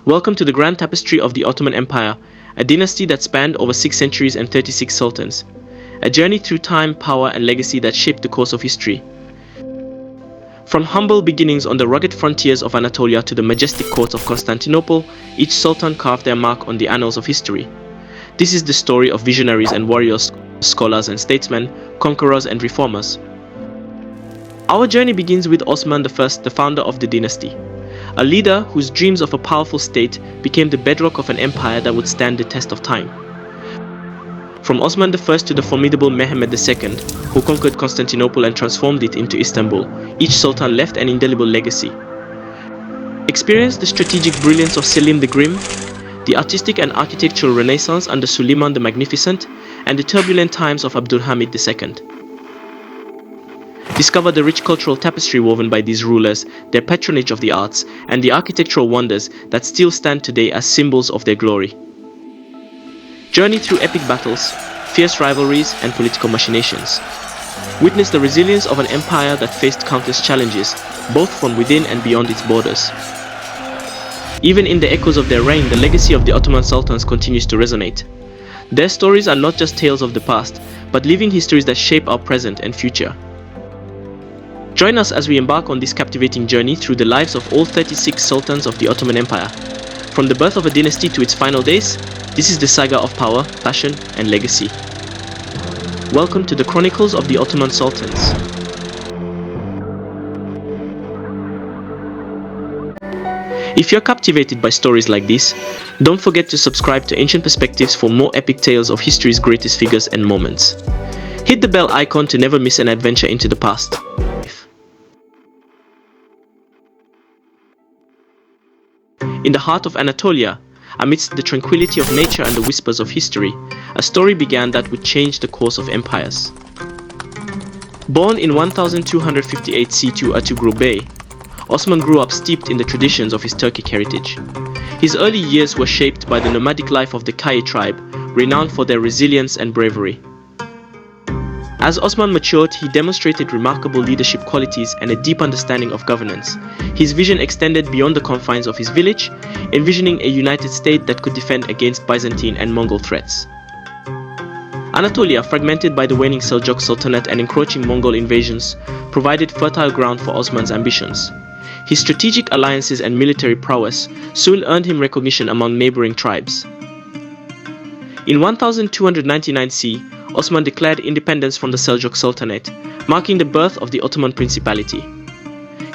Welcome to the grand tapestry of the Ottoman Empire, a dynasty that spanned over 6 centuries and 36 sultans. A journey through time, power, and legacy that shaped the course of history. From humble beginnings on the rugged frontiers of Anatolia to the majestic courts of Constantinople, each sultan carved their mark on the annals of history. This is the story of visionaries and warriors, scholars and statesmen, conquerors and reformers. Our journey begins with Osman I, the founder of the dynasty. A leader whose dreams of a powerful state became the bedrock of an empire that would stand the test of time. From Osman I to the formidable Mehmed II, who conquered Constantinople and transformed it into Istanbul, each sultan left an indelible legacy. Experience the strategic brilliance of Selim the Grim, the artistic and architectural renaissance under Suleiman the Magnificent, and the turbulent times of Abdulhamid II. Discover the rich cultural tapestry woven by these rulers, their patronage of the arts, and the architectural wonders that still stand today as symbols of their glory. Journey through epic battles, fierce rivalries, and political machinations. Witness the resilience of an empire that faced countless challenges, both from within and beyond its borders. Even in the echoes of their reign, the legacy of the Ottoman Sultans continues to resonate. Their stories are not just tales of the past, but living histories that shape our present and future. Join us as we embark on this captivating journey through the lives of all 36 sultans of the Ottoman Empire. From the birth of a dynasty to its final days, this is the saga of power, passion, and legacy. Welcome to the Chronicles of the Ottoman Sultans. If you're captivated by stories like this, don't forget to subscribe to Ancient Perspectives for more epic tales of history's greatest figures and moments. Hit the bell icon to never miss an adventure into the past. In the heart of Anatolia, amidst the tranquility of nature and the whispers of history, a story began that would change the course of empires. Born in 1258 C2 Ertugrul Bey, Osman grew up steeped in the traditions of his Turkic heritage. His early years were shaped by the nomadic life of the Kaye tribe, renowned for their resilience and bravery. As Osman matured, he demonstrated remarkable leadership qualities and a deep understanding of governance. His vision extended beyond the confines of his village, envisioning a united state that could defend against Byzantine and Mongol threats. Anatolia, fragmented by the waning Seljuk Sultanate and encroaching Mongol invasions, provided fertile ground for Osman's ambitions. His strategic alliances and military prowess soon earned him recognition among neighboring tribes. In 1299 C, Osman declared independence from the Seljuk Sultanate, marking the birth of the Ottoman Principality.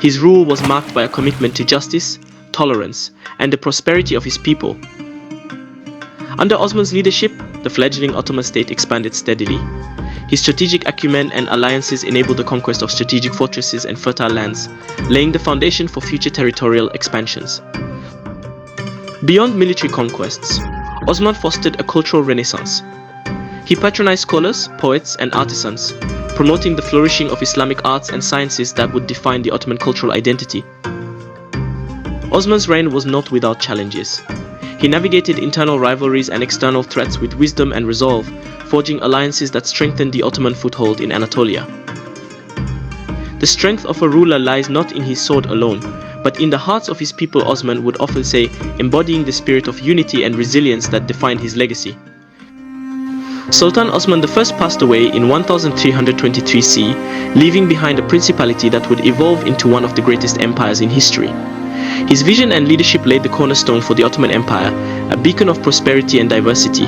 His rule was marked by a commitment to justice, tolerance, and the prosperity of his people. Under Osman's leadership, the fledgling Ottoman state expanded steadily. His strategic acumen and alliances enabled the conquest of strategic fortresses and fertile lands, laying the foundation for future territorial expansions. Beyond military conquests, Osman fostered a cultural renaissance. He patronized scholars, poets, and artisans, promoting the flourishing of Islamic arts and sciences that would define the Ottoman cultural identity. Osman's reign was not without challenges. He navigated internal rivalries and external threats with wisdom and resolve, forging alliances that strengthened the Ottoman foothold in Anatolia. The strength of a ruler lies not in his sword alone, but in the hearts of his people, Osman would often say, embodying the spirit of unity and resilience that defined his legacy. Sultan Osman I passed away in 1323 C, leaving behind a principality that would evolve into one of the greatest empires in history. His vision and leadership laid the cornerstone for the Ottoman Empire, a beacon of prosperity and diversity.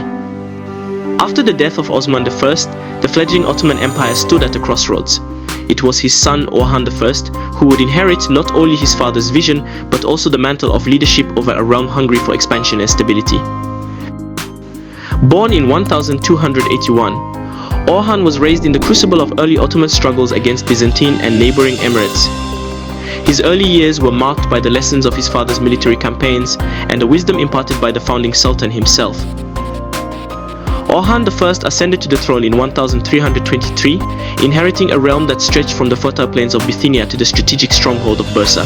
After the death of Osman I, the fledgling Ottoman Empire stood at a crossroads. It was his son Orhan I who would inherit not only his father's vision, but also the mantle of leadership over a realm hungry for expansion and stability. Born in 1281, Orhan was raised in the crucible of early Ottoman struggles against Byzantine and neighboring emirates. His early years were marked by the lessons of his father's military campaigns and the wisdom imparted by the founding Sultan himself. Orhan I ascended to the throne in 1323, inheriting a realm that stretched from the fertile plains of Bithynia to the strategic stronghold of Bursa.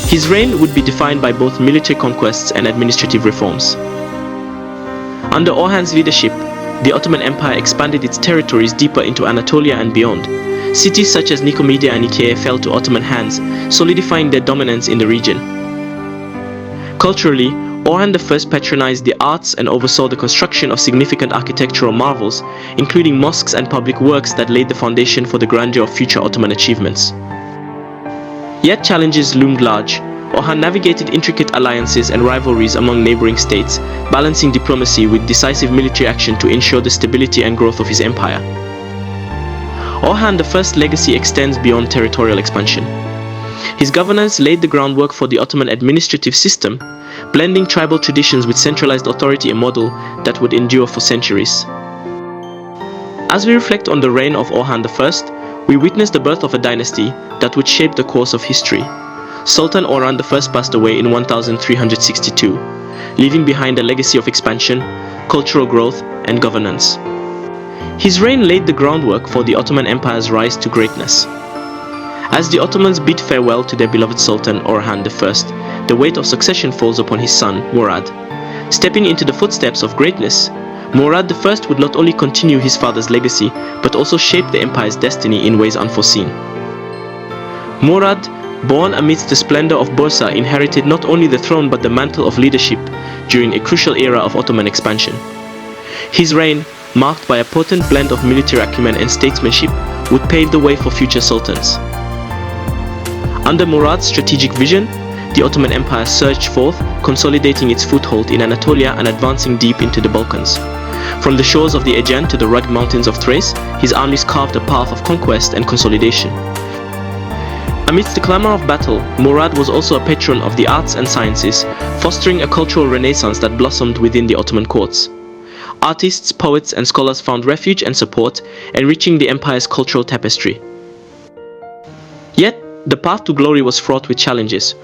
His reign would be defined by both military conquests and administrative reforms. Under Orhan's leadership, the Ottoman Empire expanded its territories deeper into Anatolia and beyond. Cities such as Nicomedia and Nicaea fell to Ottoman hands, solidifying their dominance in the region. Culturally, Orhan I patronized the arts and oversaw the construction of significant architectural marvels, including mosques and public works that laid the foundation for the grandeur of future Ottoman achievements. Yet challenges loomed large. Orhan navigated intricate alliances and rivalries among neighboring states, balancing diplomacy with decisive military action to ensure the stability and growth of his empire. Orhan I's legacy extends beyond territorial expansion. His governance laid the groundwork for the Ottoman administrative system, blending tribal traditions with centralized authority, a model that would endure for centuries. As we reflect on the reign of Orhan I, we witness the birth of a dynasty that would shape the course of history. Sultan Orhan I passed away in 1362, leaving behind a legacy of expansion, cultural growth, and governance. His reign laid the groundwork for the Ottoman Empire's rise to greatness. As the Ottomans bid farewell to their beloved Sultan Orhan I, the weight of succession falls upon his son, Murad. Stepping into the footsteps of greatness, Murad I would not only continue his father's legacy, but also shape the empire's destiny in ways unforeseen. Murad, born amidst the splendor of Bursa, inherited not only the throne but the mantle of leadership during a crucial era of Ottoman expansion. His reign, marked by a potent blend of military acumen and statesmanship, would pave the way for future sultans. Under Murad's strategic vision, the Ottoman Empire surged forth, consolidating its foothold in Anatolia and advancing deep into the Balkans. From the shores of the Aegean to the rugged mountains of Thrace, his armies carved a path of conquest and consolidation. Amidst the clamor of battle, Murad was also a patron of the arts and sciences, fostering a cultural renaissance that blossomed within the Ottoman courts. Artists, poets, and scholars found refuge and support, enriching the empire's cultural tapestry. Yet, the path to glory was fraught with challenges.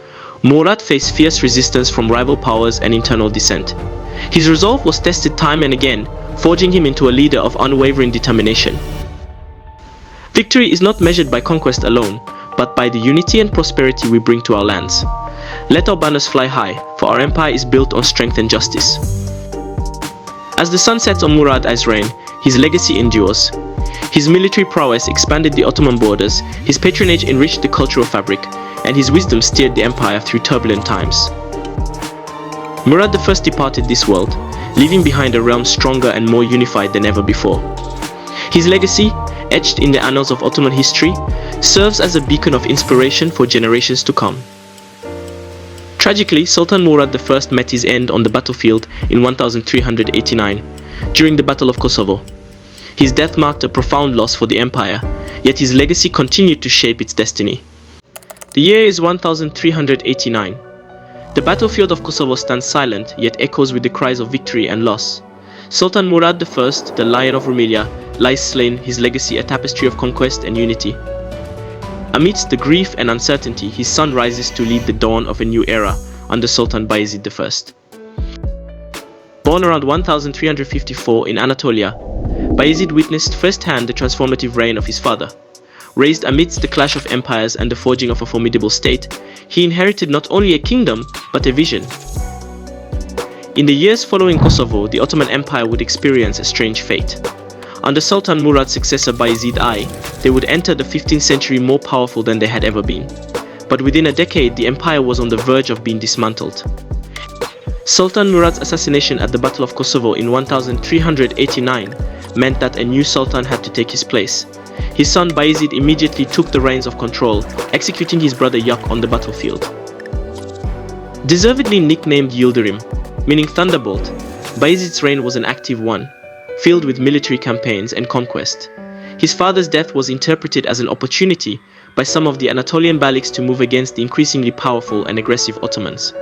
Murad faced fierce resistance from rival powers and internal dissent. His resolve was tested time and again, forging him into a leader of unwavering determination. Victory is not measured by conquest alone, but by the unity and prosperity we bring to our lands. Let our banners fly high, for our empire is built on strength and justice. As the sun sets on Murad I's reign, his legacy endures. His military prowess expanded the Ottoman borders, his patronage enriched the cultural fabric, and his wisdom steered the empire through turbulent times. Murad I departed this world, leaving behind a realm stronger and more unified than ever before. His legacy, etched in the annals of Ottoman history, serves as a beacon of inspiration for generations to come. Tragically, Sultan Murad I met his end on the battlefield in 1389, during the Battle of Kosovo. His death marked a profound loss for the empire, yet his legacy continued to shape its destiny. The year is 1389. The battlefield of Kosovo stands silent, yet echoes with the cries of victory and loss. Sultan Murad I, the Lion of Rumelia, lies slain, his legacy a tapestry of conquest and unity. Amidst the grief and uncertainty, his son rises to lead the dawn of a new era under Sultan Bayezid I. Born around 1354 in Anatolia, Bayezid witnessed firsthand the transformative reign of his father. Raised amidst the clash of empires and the forging of a formidable state, he inherited not only a kingdom, but a vision. In the years following Kosovo, the Ottoman Empire would experience a strange fate. Under Sultan Murad's successor Bayezid I, they would enter the 15th century more powerful than they had ever been. But within a decade, the empire was on the verge of being dismantled. Sultan Murad's assassination at the Battle of Kosovo in 1389 meant that a new sultan had to take his place. His son Bayezid immediately took the reins of control, executing his brother Yak on the battlefield. Deservedly nicknamed Yildirim, meaning thunderbolt, Bayezid's reign was an active one, filled with military campaigns and conquest. His father's death was interpreted as an opportunity by some of the Anatolian Beyliks to move against the increasingly powerful and aggressive Ottomans.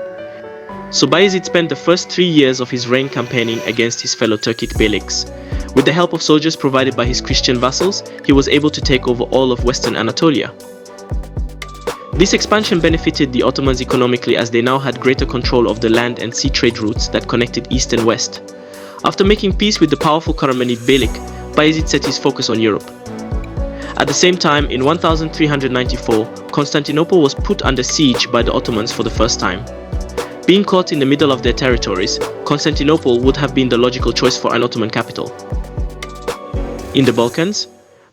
So Bayezid spent the first 3 years of his reign campaigning against his fellow Turkic Beyliks. With the help of soldiers provided by his Christian vassals, he was able to take over all of Western Anatolia. This expansion benefited the Ottomans economically, as they now had greater control of the land and sea trade routes that connected east and west. After making peace with the powerful Karamanid Beylik, Bayezid set his focus on Europe. At the same time, in 1394, Constantinople was put under siege by the Ottomans for the first time. Being caught in the middle of their territories, Constantinople would have been the logical choice for an Ottoman capital. In the Balkans,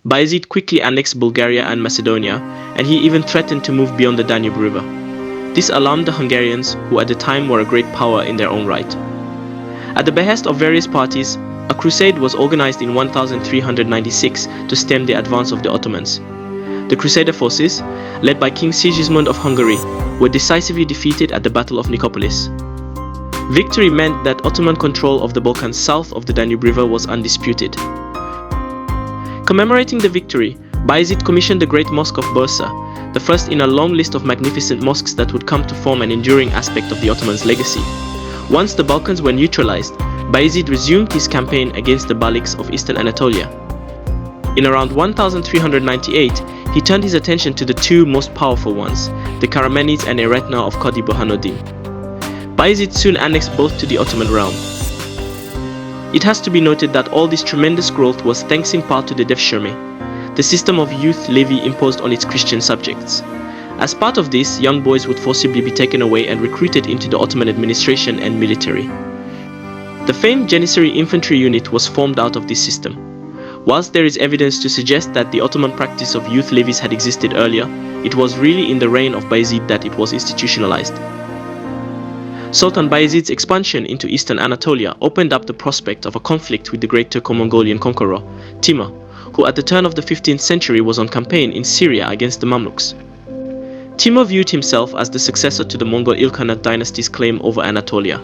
Bayezid quickly annexed Bulgaria and Macedonia, and he even threatened to move beyond the Danube River. This alarmed the Hungarians, who at the time were a great power in their own right. At the behest of various parties, a crusade was organized in 1396 to stem the advance of the Ottomans. The Crusader forces, led by King Sigismund of Hungary, were decisively defeated at the Battle of Nicopolis. Victory meant that Ottoman control of the Balkans south of the Danube River was undisputed. Commemorating the victory, Bayezid commissioned the Great Mosque of Bursa, the first in a long list of magnificent mosques that would come to form an enduring aspect of the Ottomans' legacy. Once the Balkans were neutralized, Bayezid resumed his campaign against the Beyliks of Eastern Anatolia. In around 1398, he turned his attention to the two most powerful ones, the Karamanids and Eretna of Qadi Burhanuddin. Bayezid soon annexed both to the Ottoman realm. It has to be noted that all this tremendous growth was thanks in part to the devshirme, the system of youth levy imposed on its Christian subjects. As part of this, young boys would forcibly be taken away and recruited into the Ottoman administration and military. The famed Janissary infantry unit was formed out of this system. Whilst there is evidence to suggest that the Ottoman practice of youth levies had existed earlier, it was really in the reign of Bayezid that it was institutionalized. Sultan Bayezid's expansion into eastern Anatolia opened up the prospect of a conflict with the great Turco-Mongolian conqueror, Timur, who at the turn of the 15th century was on campaign in Syria against the Mamluks. Timur viewed himself as the successor to the Mongol Ilkhanate dynasty's claim over Anatolia.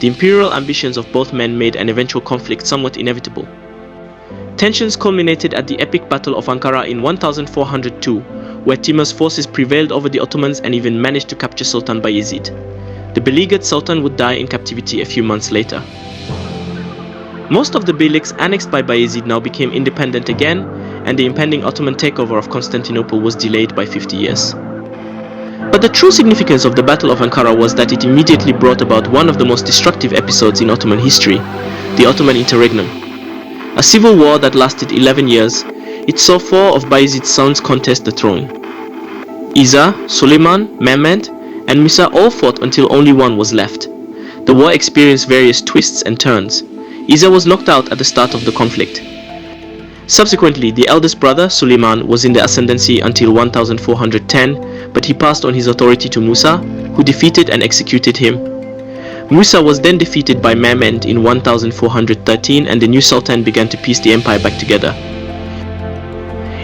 The imperial ambitions of both men made an eventual conflict somewhat inevitable. Tensions culminated at the epic Battle of Ankara in 1402, where Timur's forces prevailed over the Ottomans and even managed to capture Sultan Bayezid. The beleaguered Sultan would die in captivity a few months later. Most of the Beyliks annexed by Bayezid now became independent again, and the impending Ottoman takeover of Constantinople was delayed by 50 years. But the true significance of the Battle of Ankara was that it immediately brought about one of the most destructive episodes in Ottoman history, the Ottoman interregnum. A civil war that lasted 11 years, it saw four of Bayezid's sons contest the throne. Isa, Suleiman, Mehmed, and Musa all fought until only one was left. The war experienced various twists and turns. Isa was knocked out at the start of the conflict. Subsequently, the eldest brother, Suleiman, was in the ascendancy until 1410, but he passed on his authority to Musa, who defeated and executed him. Musa was then defeated by Mehmed in 1413, and the new Sultan began to piece the empire back together.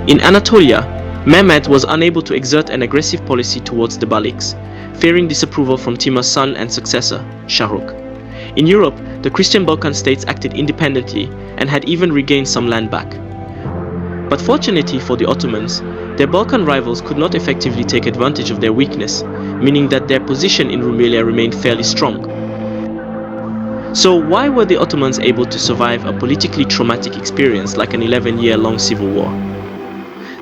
In Anatolia, Mehmed was unable to exert an aggressive policy towards the Beyliks, fearing disapproval from Timur's son and successor, Shahrukh. In Europe, the Christian Balkan states acted independently and had even regained some land back. But fortunately for the Ottomans, their Balkan rivals could not effectively take advantage of their weakness, meaning that their position in Rumelia remained fairly strong. So why were the Ottomans able to survive a politically traumatic experience like an 11-year-long civil war?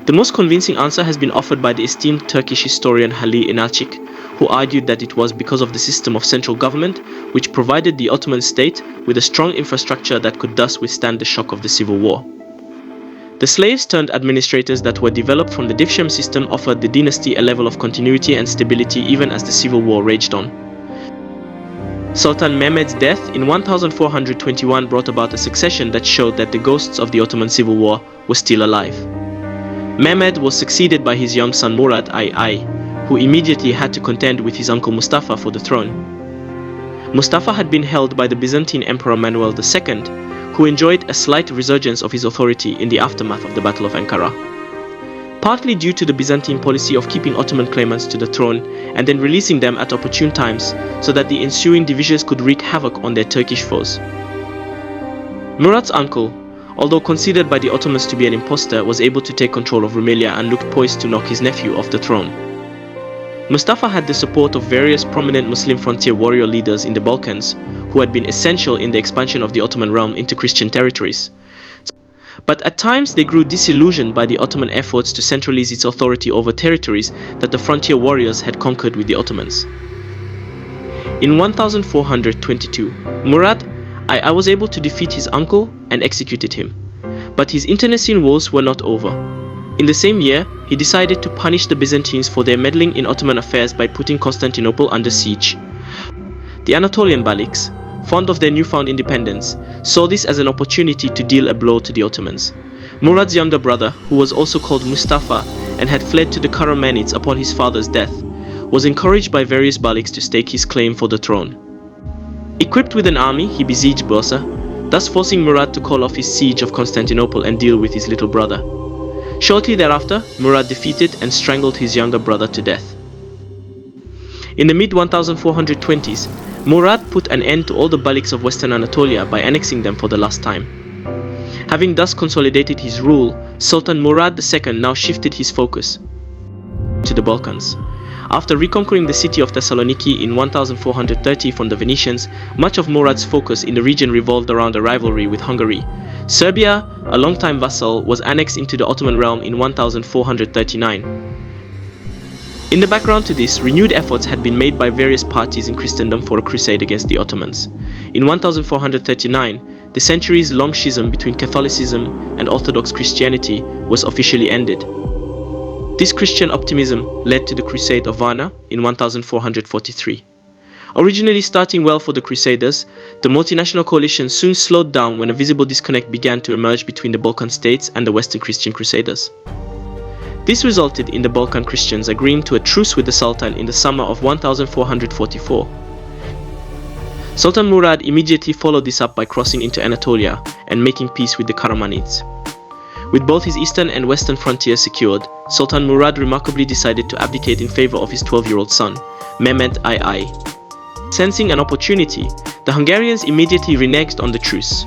The most convincing answer has been offered by the esteemed Turkish historian Halil İnalcık, who argued that it was because of the system of central government which provided the Ottoman state with a strong infrastructure that could thus withstand the shock of the civil war. The slaves turned administrators that were developed from the devshirme system offered the dynasty a level of continuity and stability even as the civil war raged on. Sultan Mehmed's death in 1421 brought about a succession that showed that the ghosts of the Ottoman civil war were still alive. Mehmed was succeeded by his young son Murad I, who immediately had to contend with his uncle Mustafa for the throne. Mustafa had been held by the Byzantine Emperor Manuel II, who enjoyed a slight resurgence of his authority in the aftermath of the Battle of Ankara. Partly due to the Byzantine policy of keeping Ottoman claimants to the throne and then releasing them at opportune times so that the ensuing divisions could wreak havoc on their Turkish foes. Murad's uncle, although considered by the Ottomans to be an impostor, was able to take control of Rumelia and looked poised to knock his nephew off the throne. Mustafa had the support of various prominent Muslim frontier warrior leaders in the Balkans, who had been essential in the expansion of the Ottoman realm into Christian territories. But at times they grew disillusioned by the Ottoman efforts to centralize its authority over territories that the frontier warriors had conquered with the Ottomans. In 1422, Murad I was able to defeat his uncle and executed him. But his internecine woes were not over. In the same year, he decided to punish the Byzantines for their meddling in Ottoman affairs by putting Constantinople under siege. The Anatolian Beyliks, fond of their newfound independence, saw this as an opportunity to deal a blow to the Ottomans. Murad's younger brother, who was also called Mustafa and had fled to the Karamanids upon his father's death, was encouraged by various Baliks to stake his claim for the throne. Equipped with an army, he besieged Bursa, thus forcing Murad to call off his siege of Constantinople and deal with his little brother. Shortly thereafter, Murad defeated and strangled his younger brother to death. In the mid-1420s, Murad put an end to all the Baliks of Western Anatolia by annexing them for the last time. Having thus consolidated his rule, Sultan Murad II now shifted his focus to the Balkans. After reconquering the city of Thessaloniki in 1430 from the Venetians, much of Murad's focus in the region revolved around a rivalry with Hungary. Serbia, a longtime vassal, was annexed into the Ottoman realm in 1439. In the background to this, renewed efforts had been made by various parties in Christendom for a crusade against the Ottomans. In 1439, the centuries-long schism between Catholicism and Orthodox Christianity was officially ended. This Christian optimism led to the Crusade of Varna in 1443. Originally starting well for the Crusaders, the multinational coalition soon slowed down when a visible disconnect began to emerge between the Balkan states and the Western Christian Crusaders. This resulted in the Balkan Christians agreeing to a truce with the Sultan in the summer of 1444. Sultan Murad immediately followed this up by crossing into Anatolia and making peace with the Karamanids. With both his eastern and western frontiers secured, Sultan Murad remarkably decided to abdicate in favor of his 12-year-old son, Mehmed I. Sensing an opportunity, the Hungarians immediately reneged on the truce.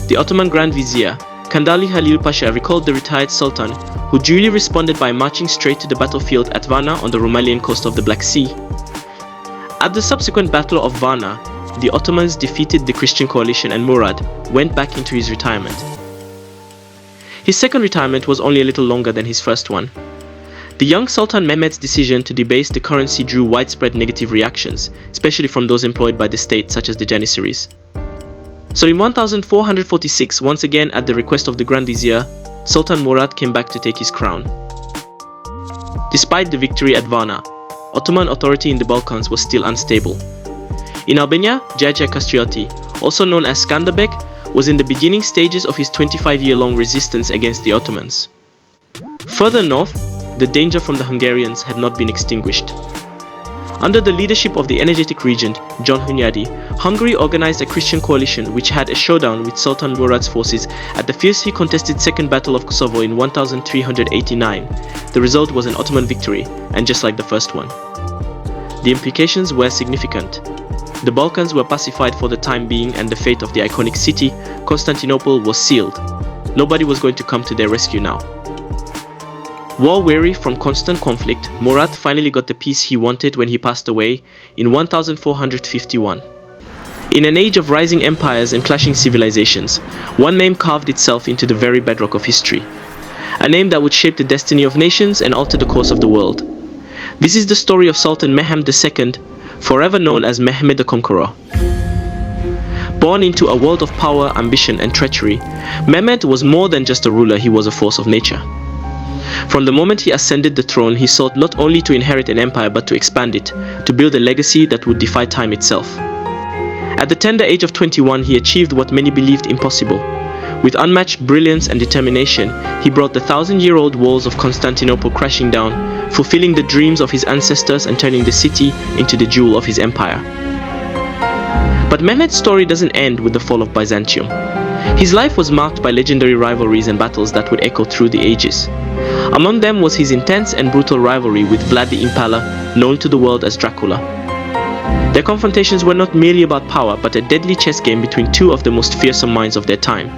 The Ottoman Grand Vizier, Kandali Halil Pasha, recalled the retired Sultan, who duly responded by marching straight to the battlefield at Varna on the Romalian coast of the Black Sea. At the subsequent Battle of Varna, the Ottomans defeated the Christian coalition and Murad went back into his retirement. His second retirement was only a little longer than his first one. The young Sultan Mehmed's decision to debase the currency drew widespread negative reactions, especially from those employed by the state such as the Janissaries. So in 1446, once again at the request of the Grand Vizier, Sultan Murad came back to take his crown. Despite the victory at Varna, Ottoman authority in the Balkans was still unstable. In Albania, Jajah Kastrioti, also known as Skanderbeg, was in the beginning stages of his 25-year-long resistance against the Ottomans. Further north, the danger from the Hungarians had not been extinguished. Under the leadership of the energetic regent, John Hunyadi, Hungary organized a Christian coalition which had a showdown with Sultan Murad's forces at the fiercely contested Second Battle of Kosovo in 1389. The result was an Ottoman victory, and just like the first one. The implications were significant. The Balkans were pacified for the time being and the fate of the iconic city, Constantinople, was sealed. Nobody was going to come to their rescue now. War-weary from constant conflict, Murad finally got the peace he wanted when he passed away in 1451. In an age of rising empires and clashing civilizations, one name carved itself into the very bedrock of history. A name that would shape the destiny of nations and alter the course of the world. This is the story of Sultan Mehmed II, forever known as Mehmed the Conqueror. Born into a world of power, ambition and treachery, Mehmed was more than just a ruler, he was a force of nature. From the moment he ascended the throne, he sought not only to inherit an empire but to expand it, to build a legacy that would defy time itself. At the tender age of 21, he achieved what many believed impossible. With unmatched brilliance and determination, he brought the 1,000-year-old walls of Constantinople crashing down, fulfilling the dreams of his ancestors and turning the city into the jewel of his empire. But Mehmed's story doesn't end with the fall of Byzantium. His life was marked by legendary rivalries and battles that would echo through the ages. Among them was his intense and brutal rivalry with Vlad the Impaler, known to the world as Dracula. Their confrontations were not merely about power, but a deadly chess game between two of the most fearsome minds of their time.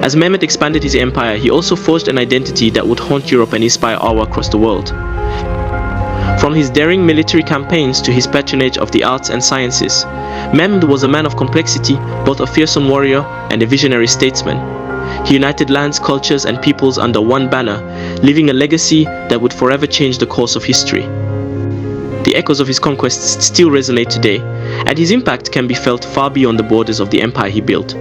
As Mehmed expanded his empire, he also forged an identity that would haunt Europe and inspire awe across the world. From his daring military campaigns to his patronage of the arts and sciences, Mehmed was a man of complexity, both a fearsome warrior and a visionary statesman. He united lands, cultures and peoples under one banner, leaving a legacy that would forever change the course of history. The echoes of his conquests still resonate today, and his impact can be felt far beyond the borders of the empire he built.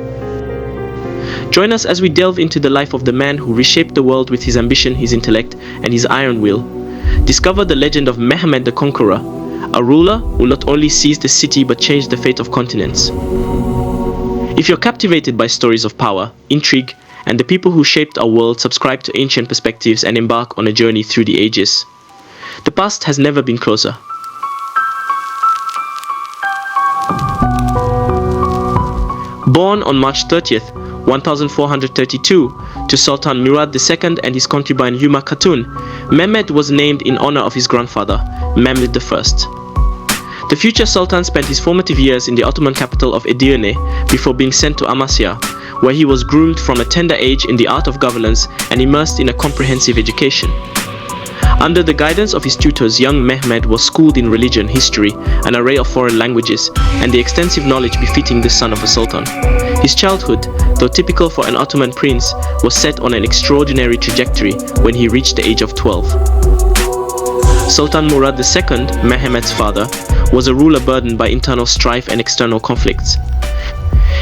Join us as we delve into the life of the man who reshaped the world with his ambition, his intellect, and his iron will. Discover the legend of Mehmed the Conqueror, a ruler who not only seized the city but changed the fate of continents. If you're captivated by stories of power, intrigue, and the people who shaped our world, subscribe to Ancient Perspectives and embark on a journey through the ages. The past has never been closer. Born on March 30th, 1432, to Sultan Murad II and his concubine Huma Khatun, Mehmed was named in honor of his grandfather, Mehmed I. The future Sultan spent his formative years in the Ottoman capital of Edirne before being sent to Amasya, where he was groomed from a tender age in the art of governance and immersed in a comprehensive education. Under the guidance of his tutors, young Mehmed was schooled in religion, history, an array of foreign languages, and the extensive knowledge befitting the son of a sultan. His childhood, though typical for an Ottoman prince, was set on an extraordinary trajectory when he reached the age of 12. Sultan Murad II, Mehmed's father, was a ruler burdened by internal strife and external conflicts.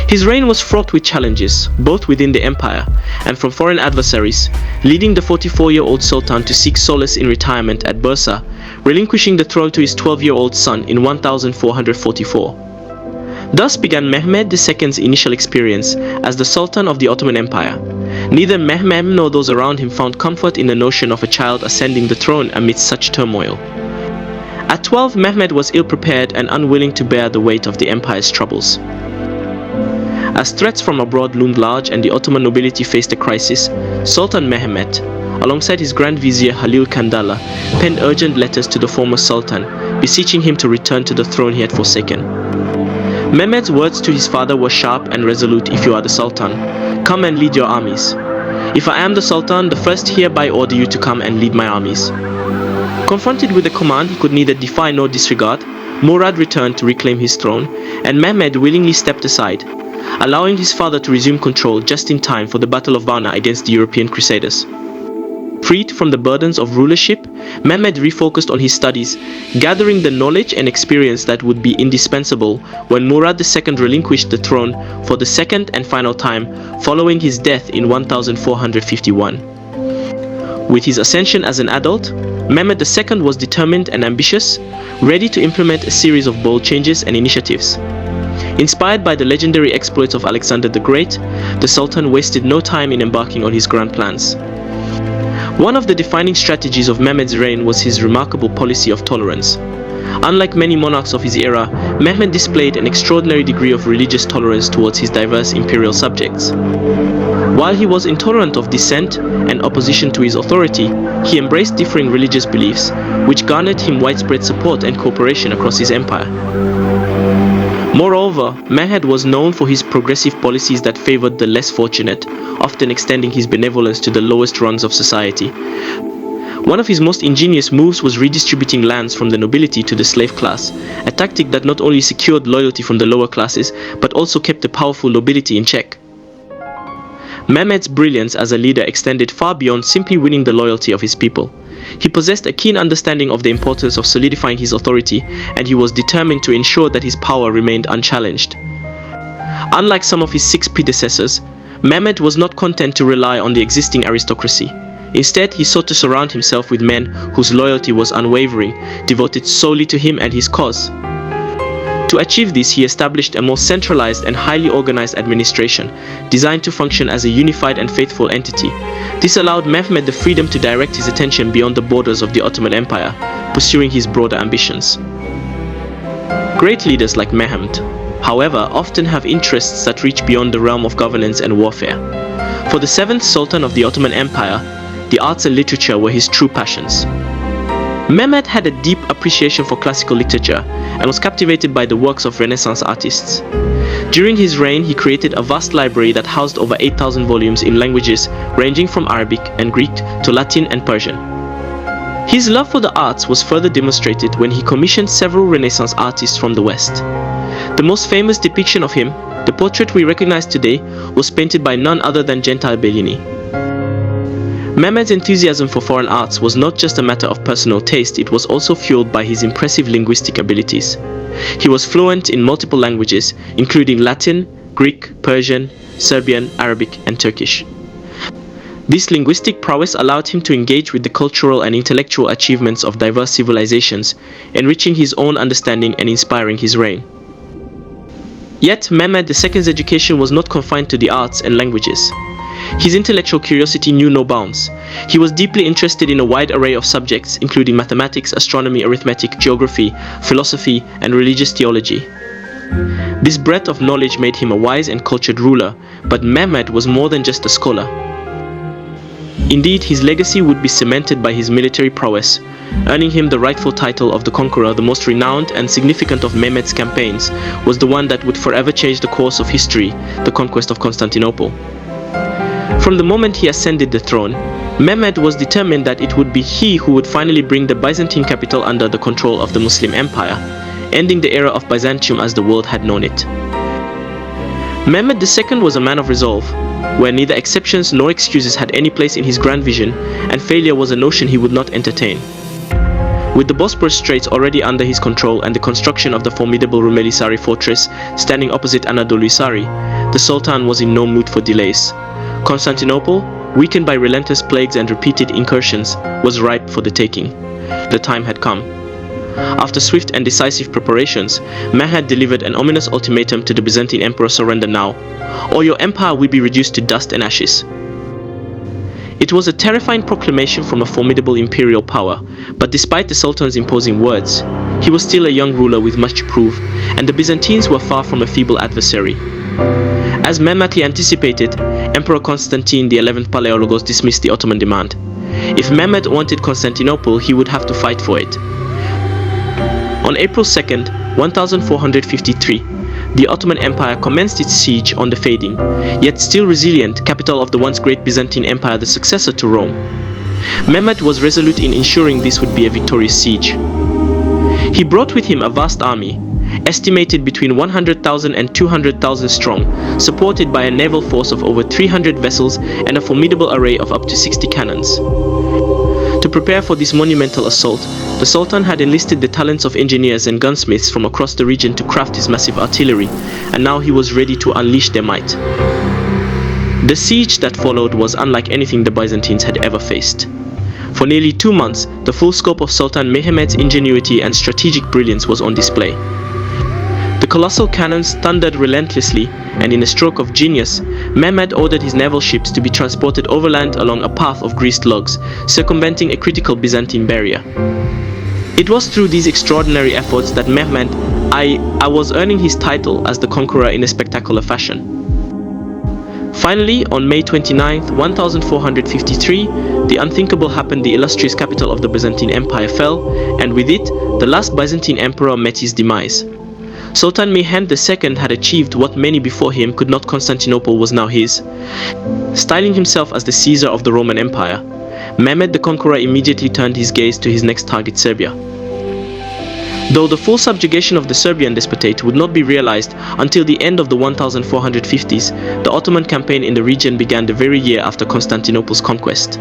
His reign was fraught with challenges, both within the empire and from foreign adversaries, leading the 44-year-old Sultan to seek solace in retirement at Bursa, relinquishing the throne to his 12-year-old son in 1444. Thus began Mehmed II's initial experience as the Sultan of the Ottoman Empire. Neither Mehmed nor those around him found comfort in the notion of a child ascending the throne amidst such turmoil. At 12, Mehmed was ill-prepared and unwilling to bear the weight of the empire's troubles. As threats from abroad loomed large and the Ottoman nobility faced a crisis, Sultan Mehmed, alongside his Grand Vizier Halil Kandala, penned urgent letters to the former Sultan, beseeching him to return to the throne he had forsaken. Mehmed's words to his father were sharp and resolute. If you are the Sultan, come and lead your armies. If I am the Sultan, the first hereby order you to come and lead my armies. Confronted with a command he could neither defy nor disregard, Murad returned to reclaim his throne, and Mehmed willingly stepped aside, allowing his father to resume control just in time for the Battle of Varna against the European Crusaders. Freed from the burdens of rulership, Mehmed refocused on his studies, gathering the knowledge and experience that would be indispensable when Murad II relinquished the throne for the second and final time following his death in 1451. With his ascension as an adult, Mehmed II was determined and ambitious, ready to implement a series of bold changes and initiatives. Inspired by the legendary exploits of Alexander the Great, the Sultan wasted no time in embarking on his grand plans. One of the defining strategies of Mehmed's reign was his remarkable policy of tolerance. Unlike many monarchs of his era, Mehmed displayed an extraordinary degree of religious tolerance towards his diverse imperial subjects. While he was intolerant of dissent and opposition to his authority, he embraced differing religious beliefs, which garnered him widespread support and cooperation across his empire. Moreover, Mehmed was known for his progressive policies that favored the less fortunate, often extending his benevolence to the lowest rungs of society. One of his most ingenious moves was redistributing lands from the nobility to the slave class, a tactic that not only secured loyalty from the lower classes, but also kept the powerful nobility in check. Mehmed's brilliance as a leader extended far beyond simply winning the loyalty of his people. He possessed a keen understanding of the importance of solidifying his authority, and he was determined to ensure that his power remained unchallenged. Unlike some of his 6 predecessors, Mehmed was not content to rely on the existing aristocracy. Instead, he sought to surround himself with men whose loyalty was unwavering, devoted solely to him and his cause. To achieve this, he established a more centralized and highly organized administration, designed to function as a unified and faithful entity. This allowed Mehmed the freedom to direct his attention beyond the borders of the Ottoman Empire, pursuing his broader ambitions. Great leaders like Mehmed, however, often have interests that reach beyond the realm of governance and warfare. For the 7th Sultan of the Ottoman Empire, the arts and literature were his true passions. Mehmed had a deep appreciation for classical literature and was captivated by the works of Renaissance artists. During his reign, he created a vast library that housed over 8,000 volumes in languages ranging from Arabic and Greek to Latin and Persian. His love for the arts was further demonstrated when he commissioned several Renaissance artists from the West. The most famous depiction of him, the portrait we recognize today, was painted by none other than Gentile Bellini. Mehmed's enthusiasm for foreign arts was not just a matter of personal taste, it was also fueled by his impressive linguistic abilities. He was fluent in multiple languages, including Latin, Greek, Persian, Serbian, Arabic, and Turkish. This linguistic prowess allowed him to engage with the cultural and intellectual achievements of diverse civilizations, enriching his own understanding and inspiring his reign. Yet, Mehmed II's education was not confined to the arts and languages. His intellectual curiosity knew no bounds. He was deeply interested in a wide array of subjects, including mathematics, astronomy, arithmetic, geography, philosophy, and religious theology. This breadth of knowledge made him a wise and cultured ruler, but Mehmed was more than just a scholar. Indeed, his legacy would be cemented by his military prowess, earning him the rightful title of the conqueror. The most renowned and significant of Mehmed's campaigns was the one that would forever change the course of history, the conquest of Constantinople. From the moment he ascended the throne, Mehmed was determined that it would be he who would finally bring the Byzantine capital under the control of the Muslim Empire, ending the era of Byzantium as the world had known it. Mehmed II was a man of resolve, where neither exceptions nor excuses had any place in his grand vision, and failure was a notion he would not entertain. With the Bosporus Straits already under his control and the construction of the formidable Rumelisari fortress standing opposite Anadoluisari, the Sultan was in no mood for delays. Constantinople, weakened by relentless plagues and repeated incursions, was ripe for the taking. The time had come. After swift and decisive preparations, Mehmed delivered an ominous ultimatum to the Byzantine emperor: surrender now, or your empire will be reduced to dust and ashes. It was a terrifying proclamation from a formidable imperial power, but despite the Sultan's imposing words, he was still a young ruler with much to prove, and the Byzantines were far from a feeble adversary. As Mehmed anticipated, Emperor Constantine XI Palaeologos dismissed the Ottoman demand. If Mehmed wanted Constantinople, he would have to fight for it. On April 2nd, 1453, the Ottoman Empire commenced its siege on the fading, yet still resilient, capital of the once great Byzantine Empire, the successor to Rome. Mehmed was resolute in ensuring this would be a victorious siege. He brought with him a vast army, estimated between 100,000 and 200,000 strong, supported by a naval force of over 300 vessels and a formidable array of up to 60 cannons. To prepare for this monumental assault, the Sultan had enlisted the talents of engineers and gunsmiths from across the region to craft his massive artillery, and now he was ready to unleash their might. The siege that followed was unlike anything the Byzantines had ever faced. For nearly 2 months, the full scope of Sultan Mehmed's ingenuity and strategic brilliance was on display. The colossal cannons thundered relentlessly, and in a stroke of genius, Mehmed ordered his naval ships to be transported overland along a path of greased logs, circumventing a critical Byzantine barrier. It was through these extraordinary efforts that Mehmed I was earning his title as the conqueror in a spectacular fashion. Finally, on May 29, 1453, the unthinkable happened. The illustrious capital of the Byzantine Empire fell, and with it, the last Byzantine emperor met his demise. Sultan Mehmed II had achieved what many before him could not. Constantinople was now his. Styling himself as the Caesar of the Roman Empire, Mehmed the Conqueror immediately turned his gaze to his next target, Serbia. Though the full subjugation of the Serbian Despotate would not be realized until the end of the 1450s, the Ottoman campaign in the region began the very year after Constantinople's conquest.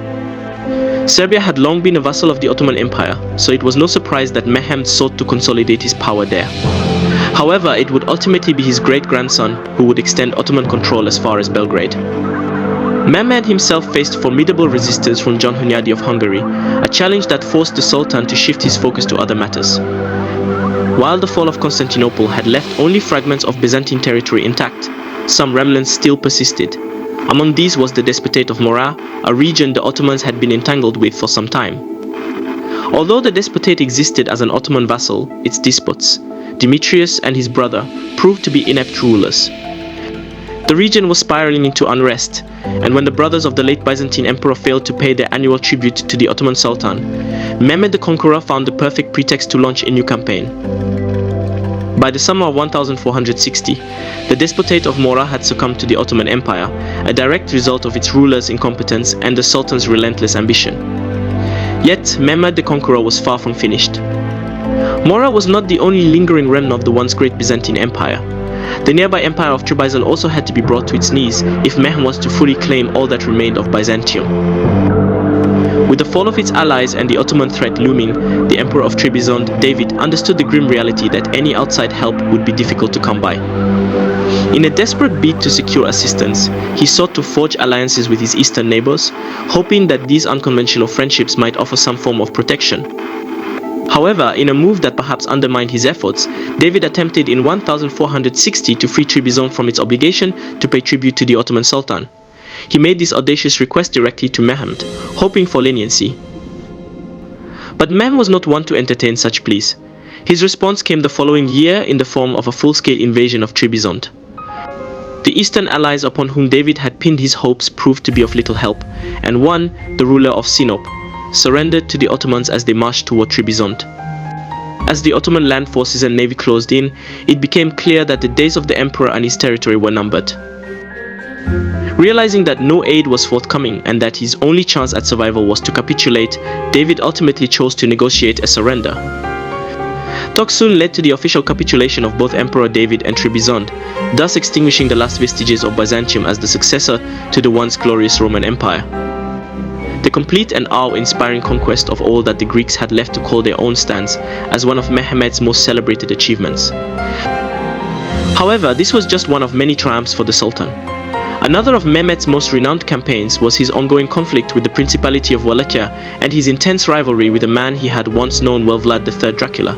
Serbia had long been a vassal of the Ottoman Empire, so it was no surprise that Mehmed sought to consolidate his power there. However, it would ultimately be his great-grandson who would extend Ottoman control as far as Belgrade. Mehmed himself faced formidable resistance from John Hunyadi of Hungary, a challenge that forced the Sultan to shift his focus to other matters. While the fall of Constantinople had left only fragments of Byzantine territory intact, some remnants still persisted. Among these was the Despotate of Murad, a region the Ottomans had been entangled with for some time. Although the Despotate existed as an Ottoman vassal, its despots, Demetrius and his brother, proved to be inept rulers. The region was spiraling into unrest, and when the brothers of the late Byzantine emperor failed to pay their annual tribute to the Ottoman Sultan, Mehmed the Conqueror found the perfect pretext to launch a new campaign. By the summer of 1460, the Despotate of Murad had succumbed to the Ottoman Empire, a direct result of its rulers' incompetence and the Sultan's relentless ambition. Yet, Mehmed the Conqueror was far from finished. Murad was not the only lingering remnant of the once great Byzantine Empire. The nearby empire of Trebizond also had to be brought to its knees if Mehmed was to fully claim all that remained of Byzantium. With the fall of its allies and the Ottoman threat looming, the Emperor of Trebizond, David, understood the grim reality that any outside help would be difficult to come by. In a desperate bid to secure assistance, he sought to forge alliances with his eastern neighbors, hoping that these unconventional friendships might offer some form of protection. However, in a move that perhaps undermined his efforts, David attempted in 1460 to free Trebizond from its obligation to pay tribute to the Ottoman Sultan. He made this audacious request directly to Mehmed, hoping for leniency. But Mehmed was not one to entertain such pleas. His response came the following year in the form of a full-scale invasion of Trebizond. The eastern allies upon whom David had pinned his hopes proved to be of little help, and one, the ruler of Sinop, surrendered to the Ottomans as they marched toward Trebizond. As the Ottoman land forces and navy closed in, it became clear that the days of the emperor and his territory were numbered. Realizing that no aid was forthcoming and that his only chance at survival was to capitulate, David ultimately chose to negotiate a surrender. Talks soon led to the official capitulation of both Emperor David and Trebizond, thus extinguishing the last vestiges of Byzantium as the successor to the once glorious Roman Empire. The complete and awe-inspiring conquest of all that the Greeks had left to call their own stands as one of Mehmed's most celebrated achievements. However, this was just one of many triumphs for the Sultan. Another of Mehmed's most renowned campaigns was his ongoing conflict with the Principality of Wallachia and his intense rivalry with a man he had once known well, Murad III Dracula.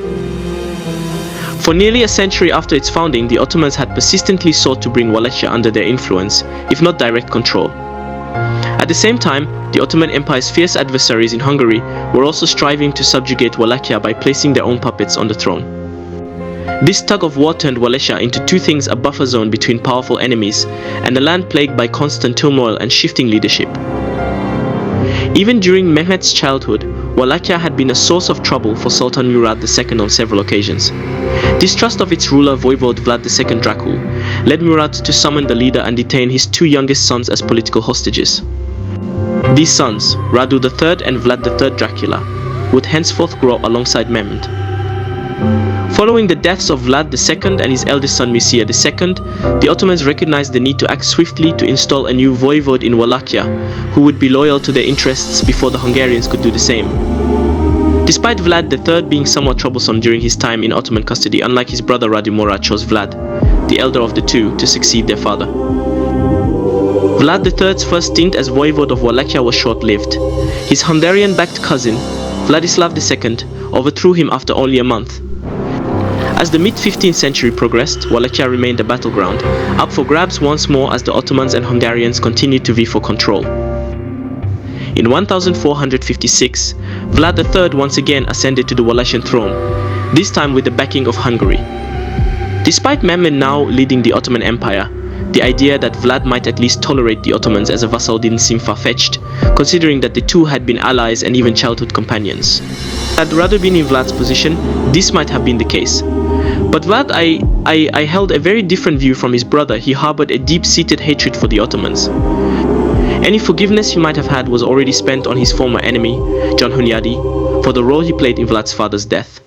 For nearly a century after its founding, the Ottomans had persistently sought to bring Wallachia under their influence, if not direct control. At the same time, the Ottoman Empire's fierce adversaries in Hungary were also striving to subjugate Wallachia by placing their own puppets on the throne. This tug-of-war turned Wallachia into two things: a buffer zone between powerful enemies, and a land plagued by constant turmoil and shifting leadership. Even during Mehmed's childhood, Wallachia had been a source of trouble for Sultan Murad II on several occasions. Distrust of its ruler Voivode Murad II Dracul led Murad to summon the leader and detain his two youngest sons as political hostages. These sons, Radu III and Murad III Dracula, would henceforth grow alongside Mehmed. Following the deaths of Murad II and his eldest son Mircea II, the Ottomans recognized the need to act swiftly to install a new voivode in Wallachia who would be loyal to their interests before the Hungarians could do the same. Despite Murad III being somewhat troublesome during his time in Ottoman custody, unlike his brother Radu, Murad chose Vlad, the elder of the two, to succeed their father. Murad III's first stint as voivode of Wallachia was short-lived. His Hungarian-backed cousin, Vladislav II, overthrew him after only a month. As the mid-15th century progressed, Wallachia remained a battleground, up for grabs once more as the Ottomans and Hungarians continued to vie for control. In 1456, Murad III once again ascended to the Wallachian throne, this time with the backing of Hungary. Despite Mehmed now leading the Ottoman Empire, the idea that Vlad might at least tolerate the Ottomans as a vassal didn't seem far-fetched, considering that the two had been allies and even childhood companions. Had Radu been in Vlad's position, this might have been the case. But Murad I held a very different view from his brother. He harbored a deep-seated hatred for the Ottomans. Any forgiveness he might have had was already spent on his former enemy, John Hunyadi, for the role he played in Vlad's father's death.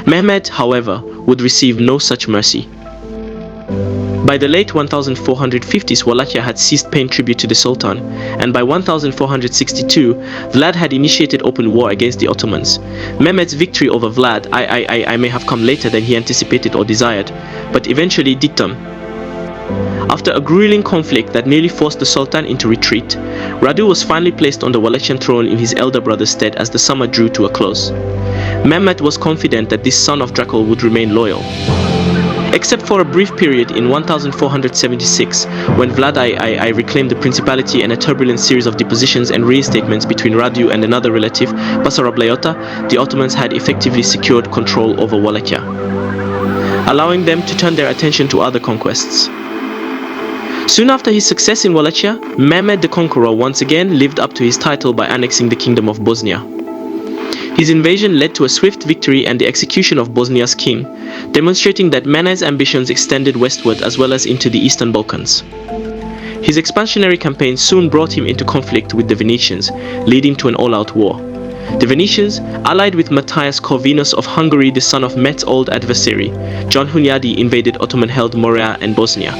Mehmed, however, would receive no such mercy. By the late 1450s, Wallachia had ceased paying tribute to the Sultan, and by 1462, Vlad had initiated open war against the Ottomans. Mehmed's victory over Vlad I may have come later than he anticipated or desired, but eventually did come. After a grueling conflict that nearly forced the Sultan into retreat, Radu was finally placed on the Wallachian throne in his elder brother's stead as the summer drew to a close. Mehmed was confident that this son of Dracul would remain loyal. Except for a brief period in 1476, when Murad I reclaimed the principality and a turbulent series of depositions and reinstatements between Radu and another relative, Basarab-Leota, the Ottomans had effectively secured control over Wallachia, allowing them to turn their attention to other conquests. Soon after his success in Wallachia, Mehmed the Conqueror once again lived up to his title by annexing the Kingdom of Bosnia. His invasion led to a swift victory and the execution of Bosnia's king, demonstrating that Mehmed's ambitions extended westward as well as into the Eastern Balkans. His expansionary campaign soon brought him into conflict with the Venetians, leading to an all-out war. The Venetians, allied with Matthias Corvinus of Hungary, the son of Mehmed's old adversary, John Hunyadi, invaded Ottoman-held Morea and Bosnia.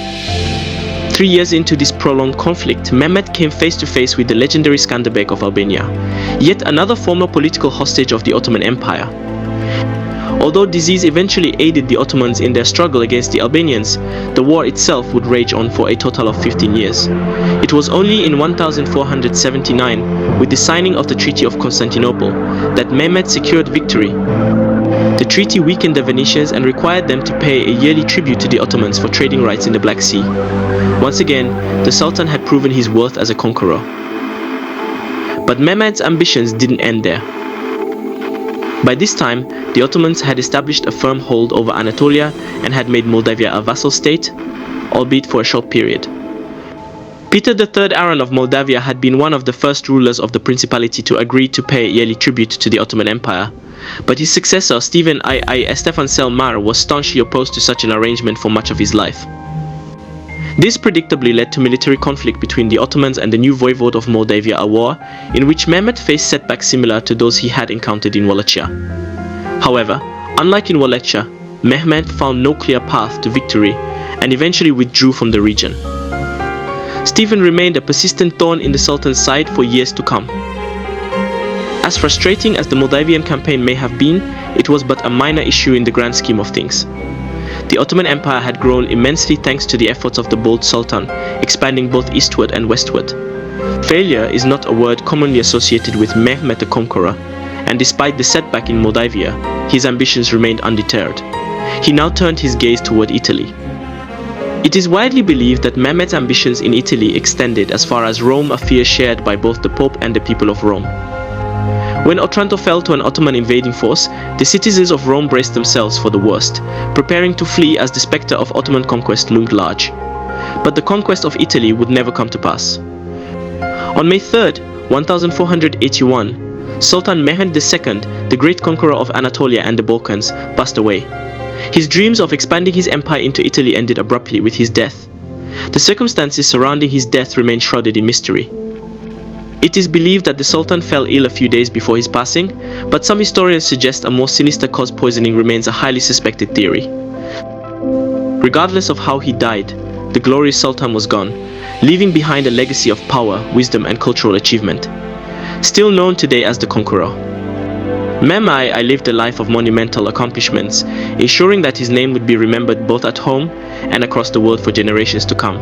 3 years into this prolonged conflict, Mehmed came face-to-face with the legendary Skanderbeg of Albania, yet another former political hostage of the Ottoman Empire. Although disease eventually aided the Ottomans in their struggle against the Albanians, the war itself would rage on for a total of 15 years. It was only in 1479, with the signing of the Treaty of Constantinople, that Mehmed secured victory. The treaty weakened the Venetians and required them to pay a yearly tribute to the Ottomans for trading rights in the Black Sea. Once again, the Sultan had proven his worth as a conqueror. But Mehmed's ambitions didn't end there. By this time, the Ottomans had established a firm hold over Anatolia and had made Moldavia a vassal state, albeit for a short period. Peter III Aron of Moldavia had been one of the first rulers of the principality to agree to pay yearly tribute to the Ottoman Empire, but his successor Stephen I Stefan Selmar was staunchly opposed to such an arrangement for much of his life. This predictably led to military conflict between the Ottomans and the new voivode of Moldavia, a war in which Mehmed faced setbacks similar to those he had encountered in Wallachia. However, unlike in Wallachia, Mehmed found no clear path to victory and eventually withdrew from the region. Stephen remained a persistent thorn in the Sultan's side for years to come. As frustrating as the Moldavian campaign may have been, it was but a minor issue in the grand scheme of things. The Ottoman Empire had grown immensely thanks to the efforts of the bold Sultan, expanding both eastward and westward. Failure is not a word commonly associated with Mehmed the Conqueror, and despite the setback in Moldavia, his ambitions remained undeterred. He now turned his gaze toward Italy. It is widely believed that Mehmed's ambitions in Italy extended as far as Rome, a fear shared by both the Pope and the people of Rome. When Otranto fell to an Ottoman invading force, the citizens of Rome braced themselves for the worst, preparing to flee as the specter of Ottoman conquest loomed large. But the conquest of Italy would never come to pass. On May 3rd, 1481, Sultan Mehmed II, the great conqueror of Anatolia and the Balkans, passed away. His dreams of expanding his empire into Italy ended abruptly with his death. The circumstances surrounding his death remain shrouded in mystery. It is believed that the Sultan fell ill a few days before his passing, but some historians suggest a more sinister cause. Poisoning remains a highly suspected theory. Regardless of how he died, the glorious Sultan was gone, leaving behind a legacy of power, wisdom, and cultural achievement. Still known today as the Conqueror, Mehmed I lived a life of monumental accomplishments, ensuring that his name would be remembered both at home and across the world for generations to come.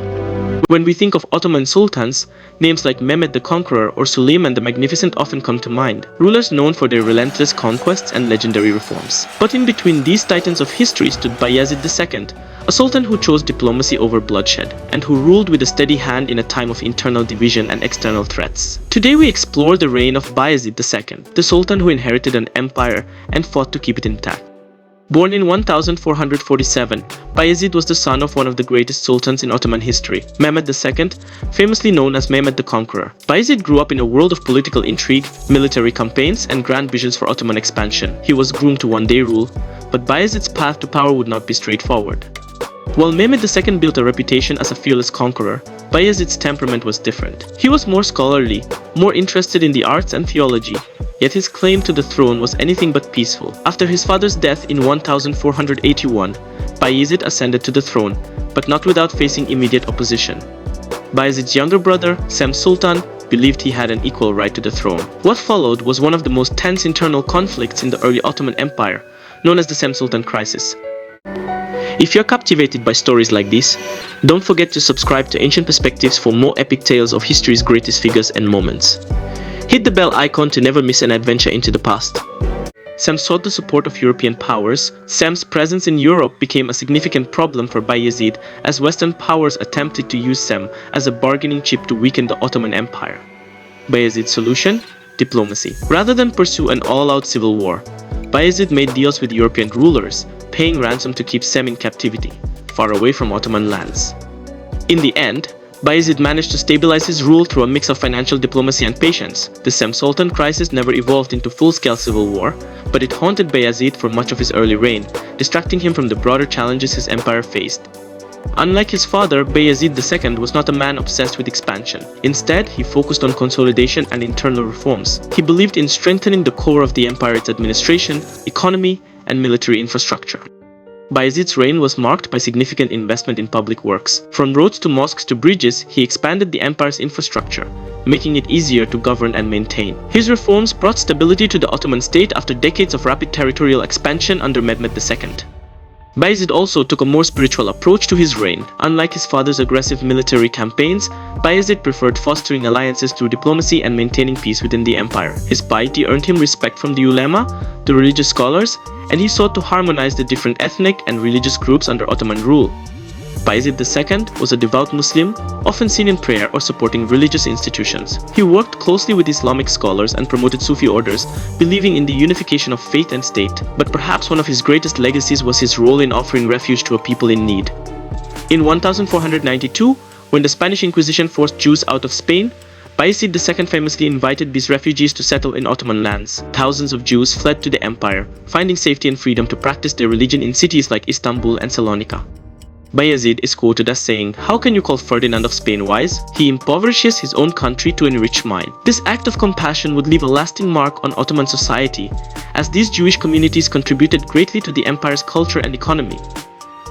When we think of Ottoman Sultans, names like Mehmed the Conqueror or Suleiman the Magnificent often come to mind, rulers known for their relentless conquests and legendary reforms. But in between these titans of history stood Bayezid II, a sultan who chose diplomacy over bloodshed, and who ruled with a steady hand in a time of internal division and external threats. Today we explore the reign of Bayezid II, the sultan who inherited an empire and fought to keep it intact. Born in 1447, Bayezid was the son of one of the greatest sultans in Ottoman history, Mehmed II, famously known as Mehmed the Conqueror. Bayezid grew up in a world of political intrigue, military campaigns, and grand visions for Ottoman expansion. He was groomed to one-day rule, but Bayezid's path to power would not be straightforward. While Mehmed II built a reputation as a fearless conqueror, Bayezid's temperament was different. He was more scholarly, more interested in the arts and theology, yet his claim to the throne was anything but peaceful. After his father's death in 1481, Bayezid ascended to the throne, but not without facing immediate opposition. Bayezid's younger brother, Sultan, believed he had an equal right to the throne. What followed was one of the most tense internal conflicts in the early Ottoman Empire, known as the Sultan crisis. If you're captivated by stories like this, don't forget to subscribe to Ancient Perspectives for more epic tales of history's greatest figures and moments. Hit the bell icon to never miss an adventure into the past. Sem sought the support of European powers. Sem's presence in Europe became a significant problem for Bayezid as Western powers attempted to use Sem as a bargaining chip to weaken the Ottoman Empire. Bayezid's solution? Diplomacy. Rather than pursue an all-out civil war, Bayezid made deals with European rulers, paying ransom to keep Sem in captivity, far away from Ottoman lands. In the end, Bayezid managed to stabilize his rule through a mix of financial diplomacy and patience. The Sem Sultan crisis never evolved into full-scale civil war, but it haunted Bayezid for much of his early reign, distracting him from the broader challenges his empire faced. Unlike his father, Bayezid II was not a man obsessed with expansion. Instead, he focused on consolidation and internal reforms. He believed in strengthening the core of the empire's administration, economy, and military infrastructure. Bayezid's reign was marked by significant investment in public works. From roads to mosques to bridges, he expanded the empire's infrastructure, making it easier to govern and maintain. His reforms brought stability to the Ottoman state after decades of rapid territorial expansion under Mehmed II. Bayezid also took a more spiritual approach to his reign. Unlike his father's aggressive military campaigns, Bayezid preferred fostering alliances through diplomacy and maintaining peace within the empire. His piety earned him respect from the ulema, the religious scholars, and he sought to harmonize the different ethnic and religious groups under Ottoman rule. Bayezid II was a devout Muslim, often seen in prayer or supporting religious institutions. He worked closely with Islamic scholars and promoted Sufi orders, believing in the unification of faith and state, but perhaps one of his greatest legacies was his role in offering refuge to a people in need. In 1492, when the Spanish Inquisition forced Jews out of Spain, Bayezid II famously invited these refugees to settle in Ottoman lands. Thousands of Jews fled to the empire, finding safety and freedom to practice their religion in cities like Istanbul and Salonika. Bayezid is quoted as saying, "How can you call Ferdinand of Spain wise? He impoverishes his own country to enrich mine." This act of compassion would leave a lasting mark on Ottoman society, as these Jewish communities contributed greatly to the empire's culture and economy.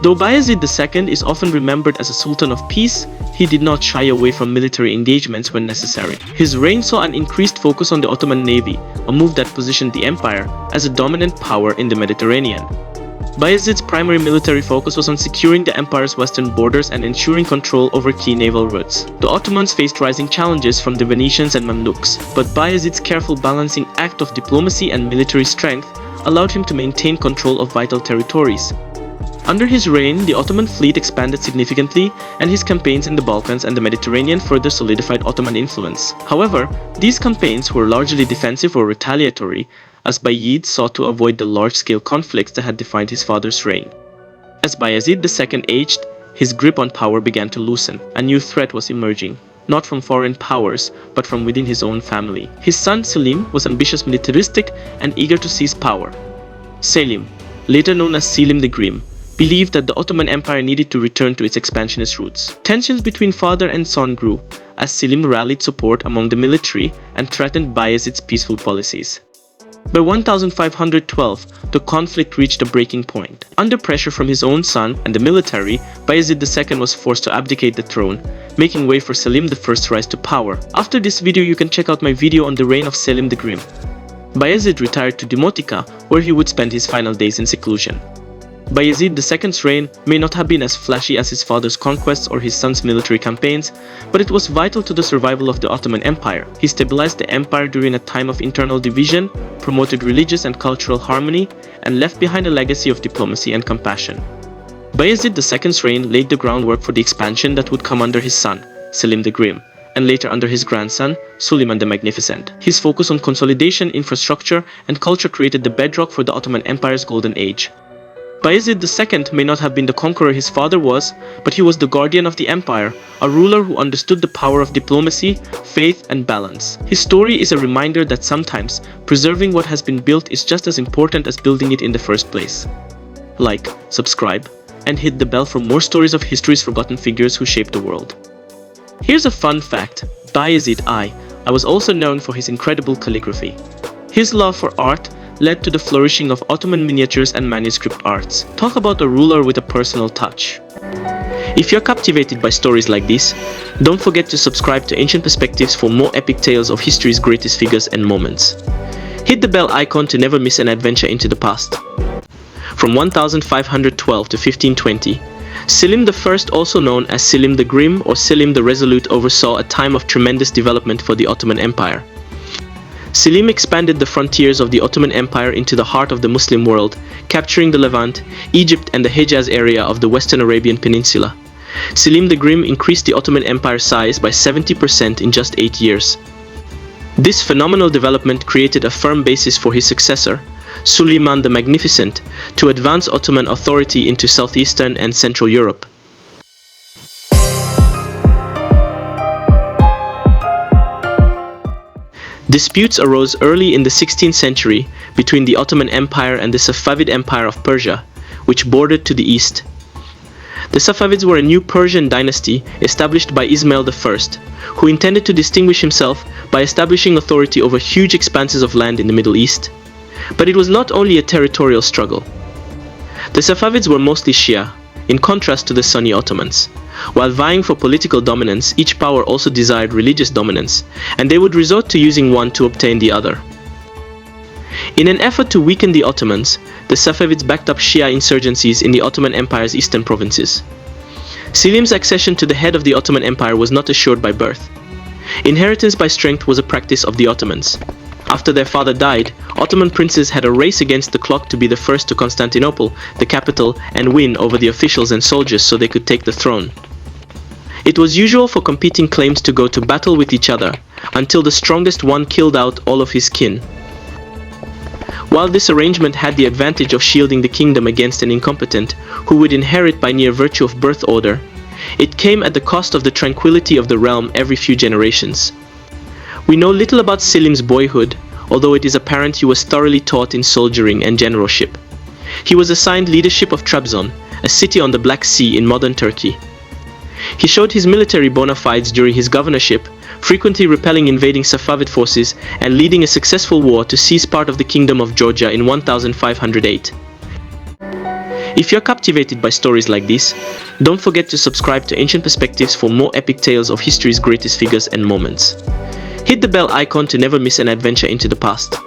Though Bayezid II is often remembered as a Sultan of peace, he did not shy away from military engagements when necessary. His reign saw an increased focus on the Ottoman navy, a move that positioned the empire as a dominant power in the Mediterranean. Bayezid's primary military focus was on securing the empire's western borders and ensuring control over key naval routes. The Ottomans faced rising challenges from the Venetians and Mamluks, but Bayezid's careful balancing act of diplomacy and military strength allowed him to maintain control of vital territories. Under his reign, the Ottoman fleet expanded significantly, and his campaigns in the Balkans and the Mediterranean further solidified Ottoman influence. However, these campaigns were largely defensive or retaliatory, as Bayezid sought to avoid the large-scale conflicts that had defined his father's reign. As Bayezid II aged, his grip on power began to loosen. A new threat was emerging, not from foreign powers, but from within his own family. His son Selim was ambitious, militaristic, and eager to seize power. Selim, later known as Selim the Grim, believed that the Ottoman Empire needed to return to its expansionist roots. Tensions between father and son grew, as Selim rallied support among the military and threatened Bayezid's peaceful policies. By 1512, the conflict reached a breaking point. Under pressure from his own son and the military, Bayezid II was forced to abdicate the throne, making way for Selim I's rise to power. After this video, you can check out my video on the reign of Selim the Grim. Bayezid retired to Demotika, where he would spend his final days in seclusion. Bayezid II's reign may not have been as flashy as his father's conquests or his son's military campaigns, but it was vital to the survival of the Ottoman Empire. He stabilized the empire during a time of internal division, promoted religious and cultural harmony, and left behind a legacy of diplomacy and compassion. Bayezid II's reign laid the groundwork for the expansion that would come under his son, Selim the Grim, and later under his grandson, Suleiman the Magnificent. His focus on consolidation, infrastructure, and culture created the bedrock for the Ottoman Empire's golden age. Bayezid II may not have been the conqueror his father was, but he was the guardian of the empire, a ruler who understood the power of diplomacy, faith, and balance. His story is a reminder that sometimes preserving what has been built is just as important as building it in the first place. Like, subscribe, and hit the bell for more stories of history's forgotten figures who shaped the world. Here's a fun fact: Bayezid I was also known for his incredible calligraphy. His love for art led to the flourishing of Ottoman miniatures and manuscript arts. Talk about a ruler with a personal touch. If you're captivated by stories like this, don't forget to subscribe to Ancient Perspectives for more epic tales of history's greatest figures and moments. Hit the bell icon to never miss an adventure into the past. From 1512 to 1520, Selim I, also known as Selim the Grim or Selim the Resolute, oversaw a time of tremendous development for the Ottoman Empire. Selim expanded the frontiers of the Ottoman Empire into the heart of the Muslim world, capturing the Levant, Egypt, and the Hejaz area of the Western Arabian Peninsula. Selim the Grim increased the Ottoman Empire size by 70% in just 8 years. This phenomenal development created a firm basis for his successor, Suleiman the Magnificent, to advance Ottoman authority into southeastern and central Europe. Disputes arose early in the 16th century between the Ottoman Empire and the Safavid Empire of Persia, which bordered to the east. The Safavids were a new Persian dynasty established by Ismail I, who intended to distinguish himself by establishing authority over huge expanses of land in the Middle East. But it was not only a territorial struggle. The Safavids were mostly Shia, in contrast to the Sunni Ottomans. While vying for political dominance, each power also desired religious dominance, and they would resort to using one to obtain the other. In an effort to weaken the Ottomans, the Safavids backed up Shia insurgencies in the Ottoman Empire's eastern provinces. Selim's accession to the head of the Ottoman Empire was not assured by birth. Inheritance by strength was a practice of the Ottomans. After their father died, Ottoman princes had a race against the clock to be the first to Constantinople, the capital, and win over the officials and soldiers so they could take the throne. It was usual for competing claims to go to battle with each other, until the strongest one killed out all of his kin. While this arrangement had the advantage of shielding the kingdom against an incompetent, who would inherit by mere virtue of birth order, it came at the cost of the tranquility of the realm every few generations. We know little about Selim's boyhood, although it is apparent he was thoroughly taught in soldiering and generalship. He was assigned leadership of Trabzon, a city on the Black Sea in modern Turkey. He showed his military bona fides during his governorship, frequently repelling invading Safavid forces and leading a successful war to seize part of the kingdom of Georgia in 1508. If you're captivated by stories like this, don't forget to subscribe to Ancient Perspectives for more epic tales of history's greatest figures and moments. Hit the bell icon to never miss an adventure into the past.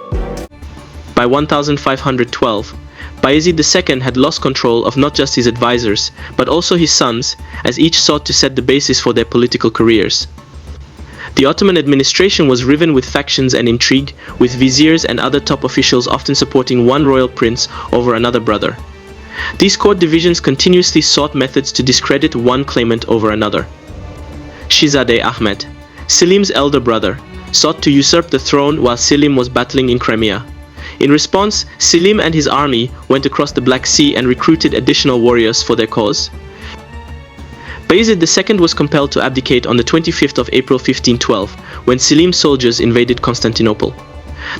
By 1512, Bayezid II had lost control of not just his advisors, but also his sons, as each sought to set the basis for their political careers. The Ottoman administration was riven with factions and intrigue, with viziers and other top officials often supporting one royal prince over another brother. These court divisions continuously sought methods to discredit one claimant over another. Shahzadeh Ahmed, Selim's elder brother, sought to usurp the throne while Selim was battling in Crimea. In response, Selim and his army went across the Black Sea and recruited additional warriors for their cause. Bayezid II was compelled to abdicate on the 25th of April 1512, when Selim's soldiers invaded Constantinople.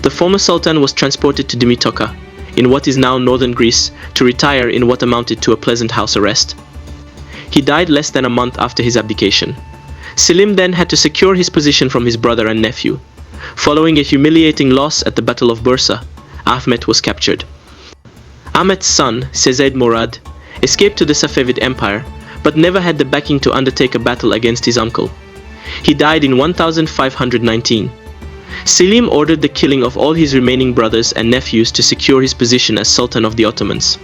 The former Sultan was transported to Dimitoka, in what is now northern Greece, to retire in what amounted to a pleasant house arrest. He died less than a month after his abdication. Selim then had to secure his position from his brother and nephew. Following a humiliating loss at the Battle of Bursa, Ahmed was captured. Ahmed's son, Seyed Murad, escaped to the Safavid Empire, but never had the backing to undertake a battle against his uncle. He died in 1519. Selim ordered the killing of all his remaining brothers and nephews to secure his position as Sultan of the Ottomans.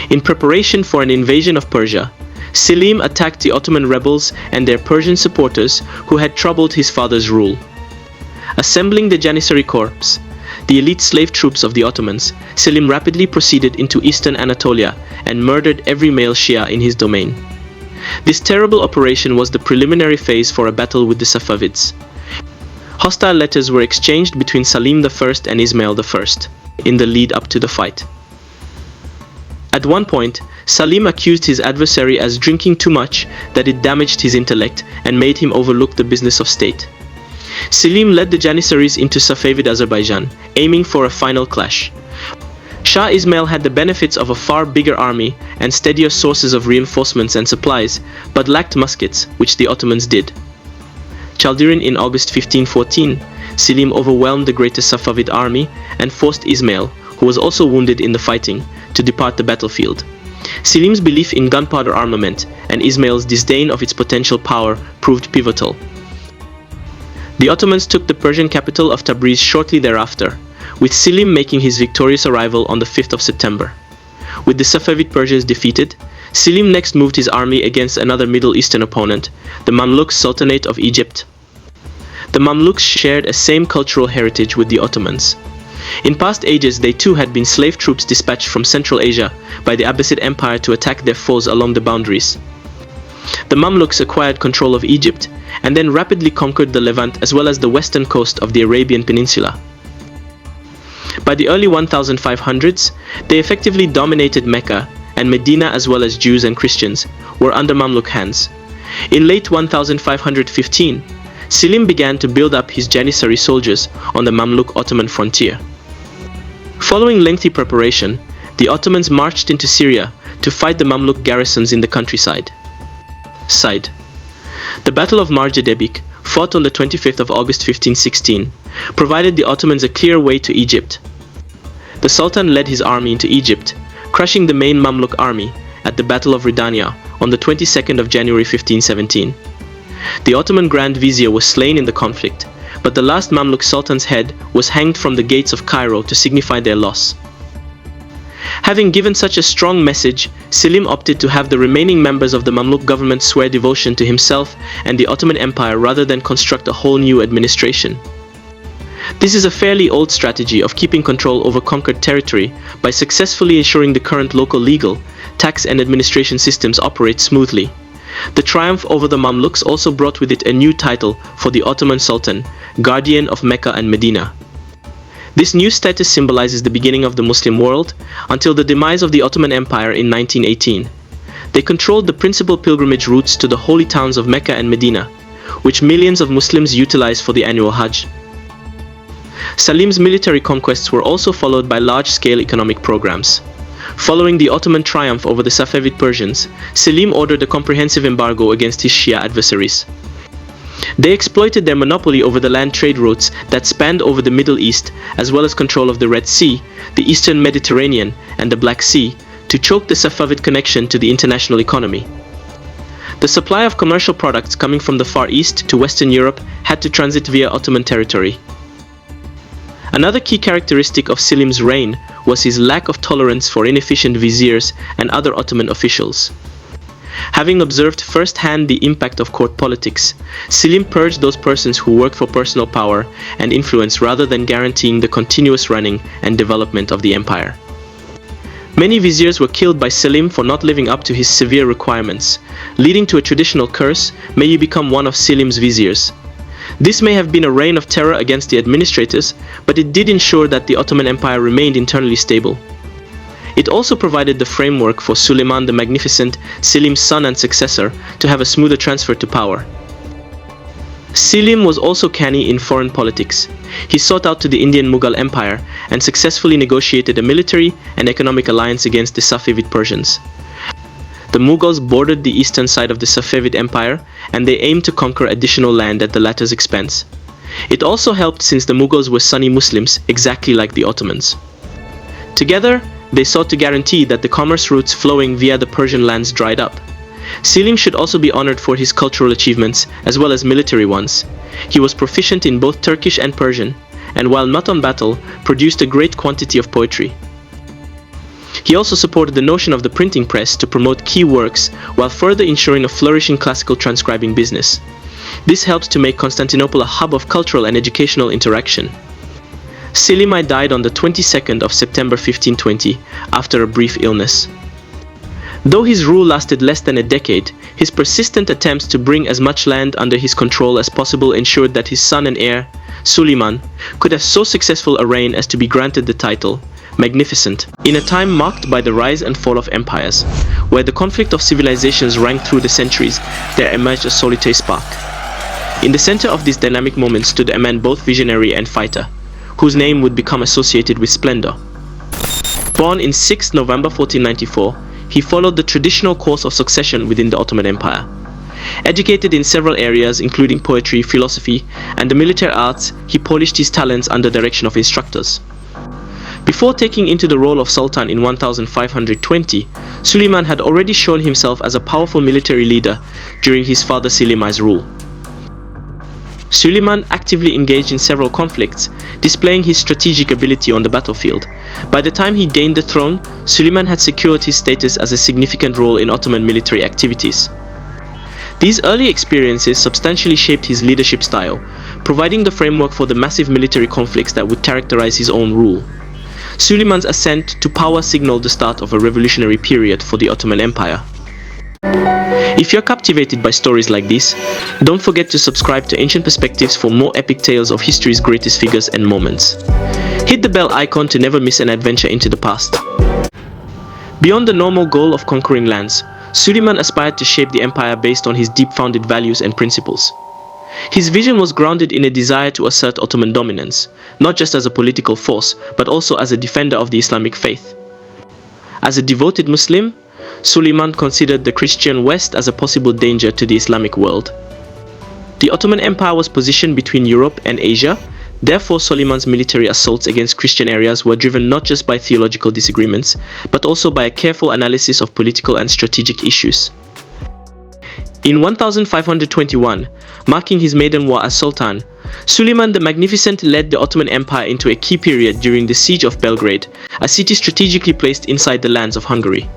In preparation for an invasion of Persia, Selim attacked the Ottoman rebels and their Persian supporters who had troubled his father's rule. Assembling the Janissary Corps, the elite slave troops of the Ottomans, Selim rapidly proceeded into eastern Anatolia and murdered every male Shia in his domain. This terrible operation was the preliminary phase for a battle with the Safavids. Hostile letters were exchanged between Selim I and Ismail I in the lead up to the fight. At one point, Selim accused his adversary as drinking too much that it damaged his intellect and made him overlook the business of state. Selim led the Janissaries into Safavid Azerbaijan, aiming for a final clash. Shah Ismail had the benefits of a far bigger army and steadier sources of reinforcements and supplies, but lacked muskets, which the Ottomans did. Chaldiran in August 1514, Selim overwhelmed the greater Safavid army and forced Ismail, who was also wounded in the fighting, to depart the battlefield. Selim's belief in gunpowder armament and Ismail's disdain of its potential power proved pivotal. The Ottomans took the Persian capital of Tabriz shortly thereafter, with Selim making his victorious arrival on the 5th of September. With the Safavid Persians defeated, Selim next moved his army against another Middle Eastern opponent, the Mamluk Sultanate of Egypt. The Mamluks shared a same cultural heritage with the Ottomans. In past ages, they too had been slave troops dispatched from Central Asia by the Abbasid Empire to attack their foes along the boundaries. The Mamluks acquired control of Egypt and then rapidly conquered the Levant as well as the western coast of the Arabian Peninsula. By the early 1500s, they effectively dominated Mecca, and Medina as well as Jews and Christians were under Mamluk hands. In late 1515, Selim began to build up his Janissary soldiers on the Mamluk-Ottoman frontier. Following lengthy preparation, the Ottomans marched into Syria to fight the Mamluk garrisons in the countryside. The Battle of Marjadebik, fought on the 25th of August 1516, provided the Ottomans a clear way to Egypt. The Sultan led his army into Egypt, crushing the main Mamluk army at the Battle of Ridania on the 22nd of January 1517. The Ottoman Grand Vizier was slain in the conflict, but the last Mamluk Sultan's head was hanged from the gates of Cairo to signify their loss. Having given such a strong message, Selim opted to have the remaining members of the Mamluk government swear devotion to himself and the Ottoman Empire rather than construct a whole new administration. This is a fairly old strategy of keeping control over conquered territory by successfully ensuring the current local legal, tax and administration systems operate smoothly. The triumph over the Mamluks also brought with it a new title for the Ottoman Sultan, guardian of Mecca and Medina. This new status symbolizes the beginning of the Muslim world until the demise of the Ottoman Empire in 1918. They controlled the principal pilgrimage routes to the holy towns of Mecca and Medina, which millions of Muslims utilize for the annual Hajj. Selim's military conquests were also followed by large-scale economic programs. Following the Ottoman triumph over the Safavid Persians, Selim ordered a comprehensive embargo against his Shia adversaries. They exploited their monopoly over the land trade routes that spanned over the Middle East, as well as control of the Red Sea, the Eastern Mediterranean, and the Black Sea, to choke the Safavid connection to the international economy. The supply of commercial products coming from the Far East to Western Europe had to transit via Ottoman territory. Another key characteristic of Selim's reign was his lack of tolerance for inefficient viziers and other Ottoman officials. Having observed firsthand the impact of court politics, Selim purged those persons who worked for personal power and influence rather than guaranteeing the continuous running and development of the empire. Many viziers were killed by Selim for not living up to his severe requirements, leading to a traditional curse, "May you become one of Selim's viziers." This may have been a reign of terror against the administrators, but it did ensure that the Ottoman Empire remained internally stable. It also provided the framework for Suleiman the Magnificent, Selim's son and successor, to have a smoother transfer to power. Selim was also canny in foreign politics. He sought out to the Indian Mughal Empire and successfully negotiated a military and economic alliance against the Safavid Persians. The Mughals bordered the eastern side of the Safavid Empire, and they aimed to conquer additional land at the latter's expense. It also helped since the Mughals were Sunni Muslims, exactly like the Ottomans. Together, they sought to guarantee that the commerce routes flowing via the Persian lands dried up. Selim should also be honored for his cultural achievements, as well as military ones. He was proficient in both Turkish and Persian, and while not on battle, produced a great quantity of poetry. He also supported the notion of the printing press to promote key works while further ensuring a flourishing classical transcribing business. This helped to make Constantinople a hub of cultural and educational interaction. Selim I died on the 22nd of September 1520 after a brief illness. Though his rule lasted less than a decade, his persistent attempts to bring as much land under his control as possible ensured that his son and heir, Suleiman, could have so successful a reign as to be granted the title Magnificent. In a time marked by the rise and fall of empires, where the conflict of civilizations rang through the centuries, there emerged a solitary spark. In the center of this dynamic moment stood a man both visionary and fighter, whose name would become associated with splendor. Born in 6 November 1494, he followed the traditional course of succession within the Ottoman Empire. Educated in several areas including poetry, philosophy, and the military arts, he polished his talents under direction of instructors. Before taking into the role of Sultan in 1520, Suleiman had already shown himself as a powerful military leader during his father Selim I's rule. Suleiman actively engaged in several conflicts, displaying his strategic ability on the battlefield. By the time he gained the throne, Suleiman had secured his status as a significant role in Ottoman military activities. These early experiences substantially shaped his leadership style, providing the framework for the massive military conflicts that would characterize his own rule. Suleiman's ascent to power signaled the start of a revolutionary period for the Ottoman Empire. If you're captivated by stories like this, don't forget to subscribe to Ancient Perspectives for more epic tales of history's greatest figures and moments. Hit the bell icon to never miss an adventure into the past. Beyond the normal goal of conquering lands, Suleiman aspired to shape the empire based on his deep-founded values and principles. His vision was grounded in a desire to assert Ottoman dominance, not just as a political force, but also as a defender of the Islamic faith. As a devoted Muslim, Suleiman considered the Christian West as a possible danger to the Islamic world. The Ottoman Empire was positioned between Europe and Asia, therefore Suleiman's military assaults against Christian areas were driven not just by theological disagreements, but also by a careful analysis of political and strategic issues. In 1521, marking his maiden war as Sultan, Suleiman the Magnificent led the Ottoman Empire into a key period during the siege of Belgrade, a city strategically placed inside the lands of Hungary.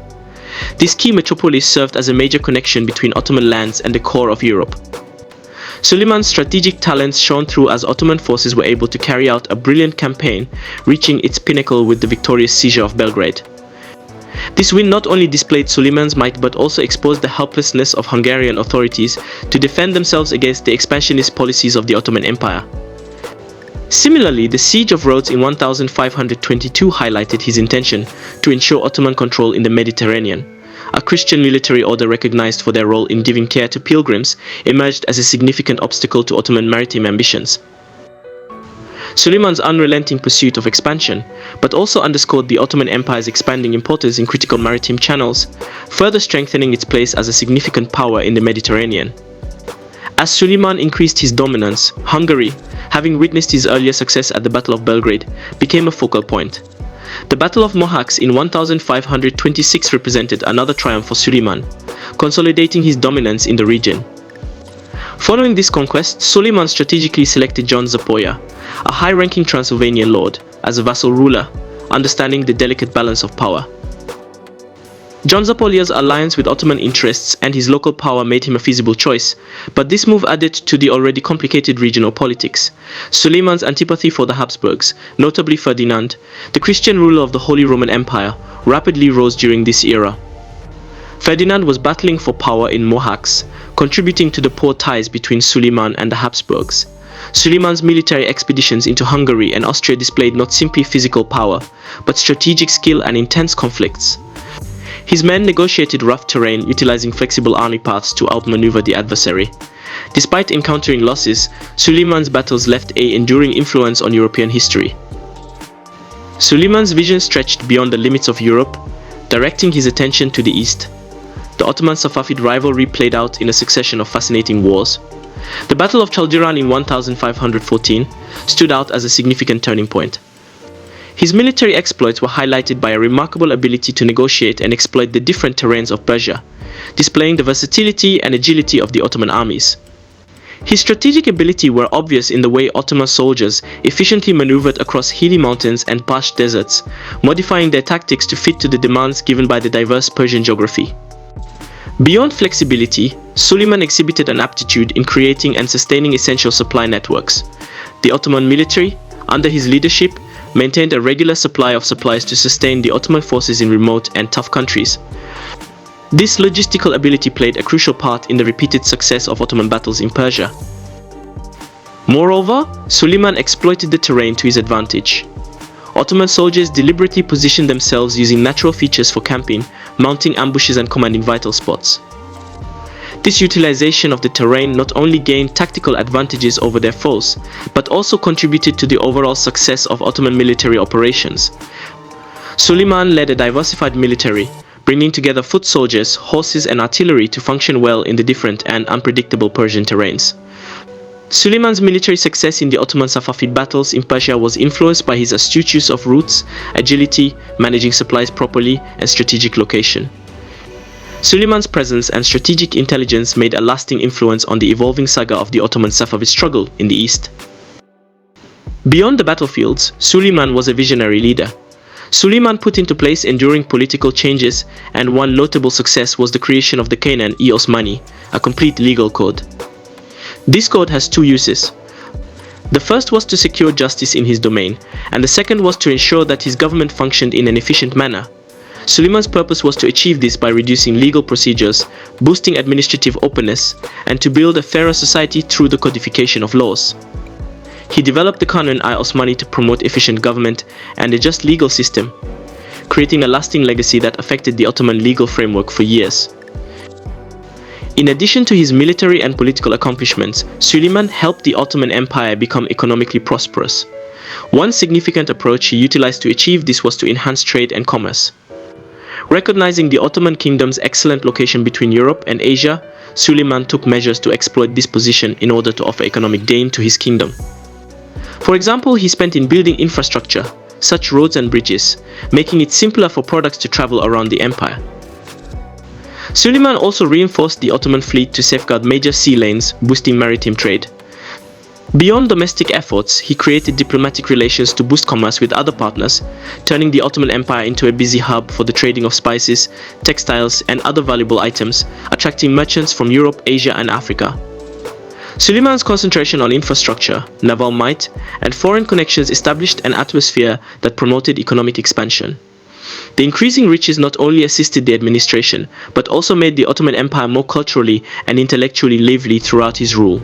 This key metropolis served as a major connection between Ottoman lands and the core of Europe. Suleiman's strategic talents shone through as Ottoman forces were able to carry out a brilliant campaign, reaching its pinnacle with the victorious seizure of Belgrade. This win not only displayed Suleiman's might but also exposed the helplessness of Hungarian authorities to defend themselves against the expansionist policies of the Ottoman Empire. Similarly, the siege of Rhodes in 1522 highlighted his intention to ensure Ottoman control in the Mediterranean. A Christian military order recognized for their role in giving care to pilgrims emerged as a significant obstacle to Ottoman maritime ambitions. Suleiman's unrelenting pursuit of expansion, but also underscored the Ottoman Empire's expanding importance in critical maritime channels, further strengthening its place as a significant power in the Mediterranean. As Suleiman increased his dominance, Hungary, having witnessed his earlier success at the Battle of Belgrade, became a focal point. The Battle of Mohacs in 1526 represented another triumph for Suleiman, consolidating his dominance in the region. Following this conquest, Suleiman strategically selected John Zapoya, a high-ranking Transylvanian lord, as a vassal ruler, understanding the delicate balance of power. John Zapoya's alliance with Ottoman interests and his local power made him a feasible choice, but this move added to the already complicated regional politics. Suleiman's antipathy for the Habsburgs, notably Ferdinand, the Christian ruler of the Holy Roman Empire, rapidly rose during this era. Ferdinand was battling for power in Mohacs, contributing to the poor ties between Suleiman and the Habsburgs. Suleiman's military expeditions into Hungary and Austria displayed not simply physical power, but strategic skill and intense conflicts. His men negotiated rough terrain, utilizing flexible army paths to outmaneuver the adversary. Despite encountering losses, Suleiman's battles left an enduring influence on European history. Suleiman's vision stretched beyond the limits of Europe, directing his attention to the east. The Ottoman-Safavid rivalry played out in a succession of fascinating wars. The Battle of Chaldiran in 1514 stood out as a significant turning point. His military exploits were highlighted by a remarkable ability to negotiate and exploit the different terrains of Persia, displaying the versatility and agility of the Ottoman armies. His strategic ability were obvious in the way Ottoman soldiers efficiently maneuvered across hilly mountains and parched deserts, modifying their tactics to fit to the demands given by the diverse Persian geography. Beyond flexibility, Suleiman exhibited an aptitude in creating and sustaining essential supply networks. The Ottoman military, under his leadership, maintained a regular supply of supplies to sustain the Ottoman forces in remote and tough countries. This logistical ability played a crucial part in the repeated success of Ottoman battles in Persia. Moreover, Suleiman exploited the terrain to his advantage. Ottoman soldiers deliberately positioned themselves using natural features for camping, mounting ambushes and commanding vital spots. This utilization of the terrain not only gained tactical advantages over their foes, but also contributed to the overall success of Ottoman military operations. Suleiman led a diversified military, bringing together foot soldiers, horses and artillery to function well in the different and unpredictable Persian terrains. Suleiman's military success in the Ottoman-Safavid battles in Persia was influenced by his astute use of routes, agility, managing supplies properly, and strategic location. Suleiman's presence and strategic intelligence made a lasting influence on the evolving saga of the Ottoman-Safavid struggle in the east. Beyond the battlefields, Suleiman was a visionary leader. Suleiman put into place enduring political changes, and one notable success was the creation of the Kanun-i Osmani, a complete legal code. This code has two uses. The first was to secure justice in his domain, and the second was to ensure that his government functioned in an efficient manner. Suleiman's purpose was to achieve this by reducing legal procedures, boosting administrative openness, and to build a fairer society through the codification of laws. He developed the Kanun-i Osmani to promote efficient government and a just legal system, creating a lasting legacy that affected the Ottoman legal framework for years. In addition to his military and political accomplishments, Suleiman helped the Ottoman Empire become economically prosperous. One significant approach he utilized to achieve this was to enhance trade and commerce. Recognizing the Ottoman kingdom's excellent location between Europe and Asia, Suleiman took measures to exploit this position in order to offer economic gain to his kingdom. For example, he spent in building infrastructure, such roads and bridges, making it simpler for products to travel around the empire. Suleiman also reinforced the Ottoman fleet to safeguard major sea lanes, boosting maritime trade. Beyond domestic efforts, he created diplomatic relations to boost commerce with other partners, turning the Ottoman Empire into a busy hub for the trading of spices, textiles, and other valuable items, attracting merchants from Europe, Asia, and Africa. Suleiman's concentration on infrastructure, naval might, and foreign connections established an atmosphere that promoted economic expansion. The increasing riches not only assisted the administration, but also made the Ottoman Empire more culturally and intellectually lively throughout his rule.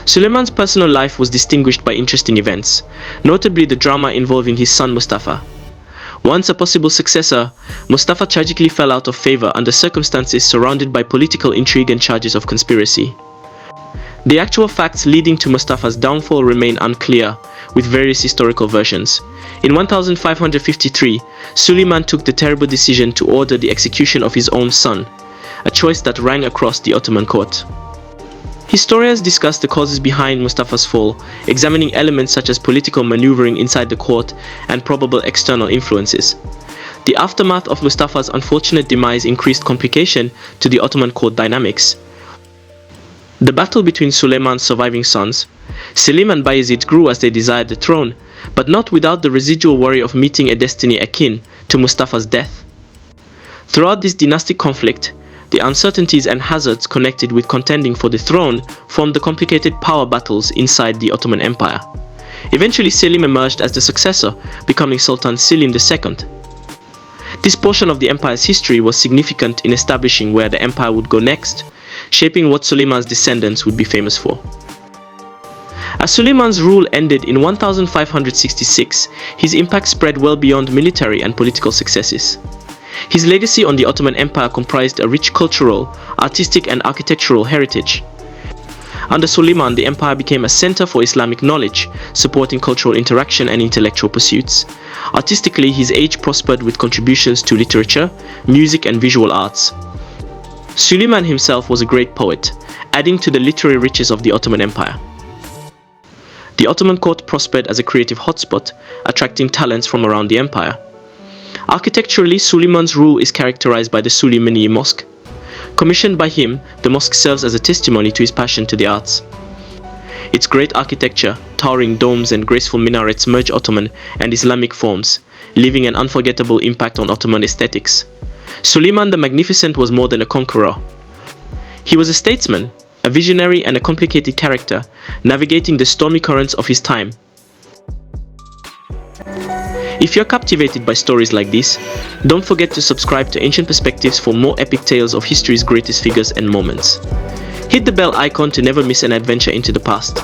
Suleiman's personal life was distinguished by interesting events, notably the drama involving his son Mustafa. Once a possible successor, Mustafa tragically fell out of favor under circumstances surrounded by political intrigue and charges of conspiracy. The actual facts leading to Mustafa's downfall remain unclear, with various historical versions. In 1553, Suleiman took the terrible decision to order the execution of his own son, a choice that rang across the Ottoman court. Historians discuss the causes behind Mustafa's fall, examining elements such as political maneuvering inside the court and probable external influences. The aftermath of Mustafa's unfortunate demise increased complication to the Ottoman court dynamics. The battle between Suleiman's surviving sons, Selim and Bayezid, grew as they desired the throne, but not without the residual worry of meeting a destiny akin to Mustafa's death. Throughout this dynastic conflict, the uncertainties and hazards connected with contending for the throne formed the complicated power battles inside the Ottoman Empire. Eventually, Selim emerged as the successor, becoming Sultan Selim II. This portion of the empire's history was significant in establishing where the empire would go next, shaping what Suleiman's descendants would be famous for. As Suleiman's rule ended in 1566, his impact spread well beyond military and political successes. His legacy on the Ottoman Empire comprised a rich cultural, artistic and architectural heritage. Under Suleiman, the empire became a center for Islamic knowledge, supporting cultural interaction and intellectual pursuits. Artistically, his age prospered with contributions to literature, music and visual arts. Suleiman himself was a great poet, adding to the literary riches of the Ottoman Empire. The Ottoman court prospered as a creative hotspot, attracting talents from around the empire. Architecturally, Suleiman's rule is characterized by the Suleimani Mosque. Commissioned by him, the mosque serves as a testimony to his passion to the arts. Its great architecture, towering domes and graceful minarets merge Ottoman and Islamic forms, leaving an unforgettable impact on Ottoman aesthetics. Suleiman the Magnificent was more than a conqueror. He was a statesman, a visionary and a complicated character, navigating the stormy currents of his time. If you're captivated by stories like this, don't forget to subscribe to Ancient Perspectives for more epic tales of history's greatest figures and moments. Hit the bell icon to never miss an adventure into the past.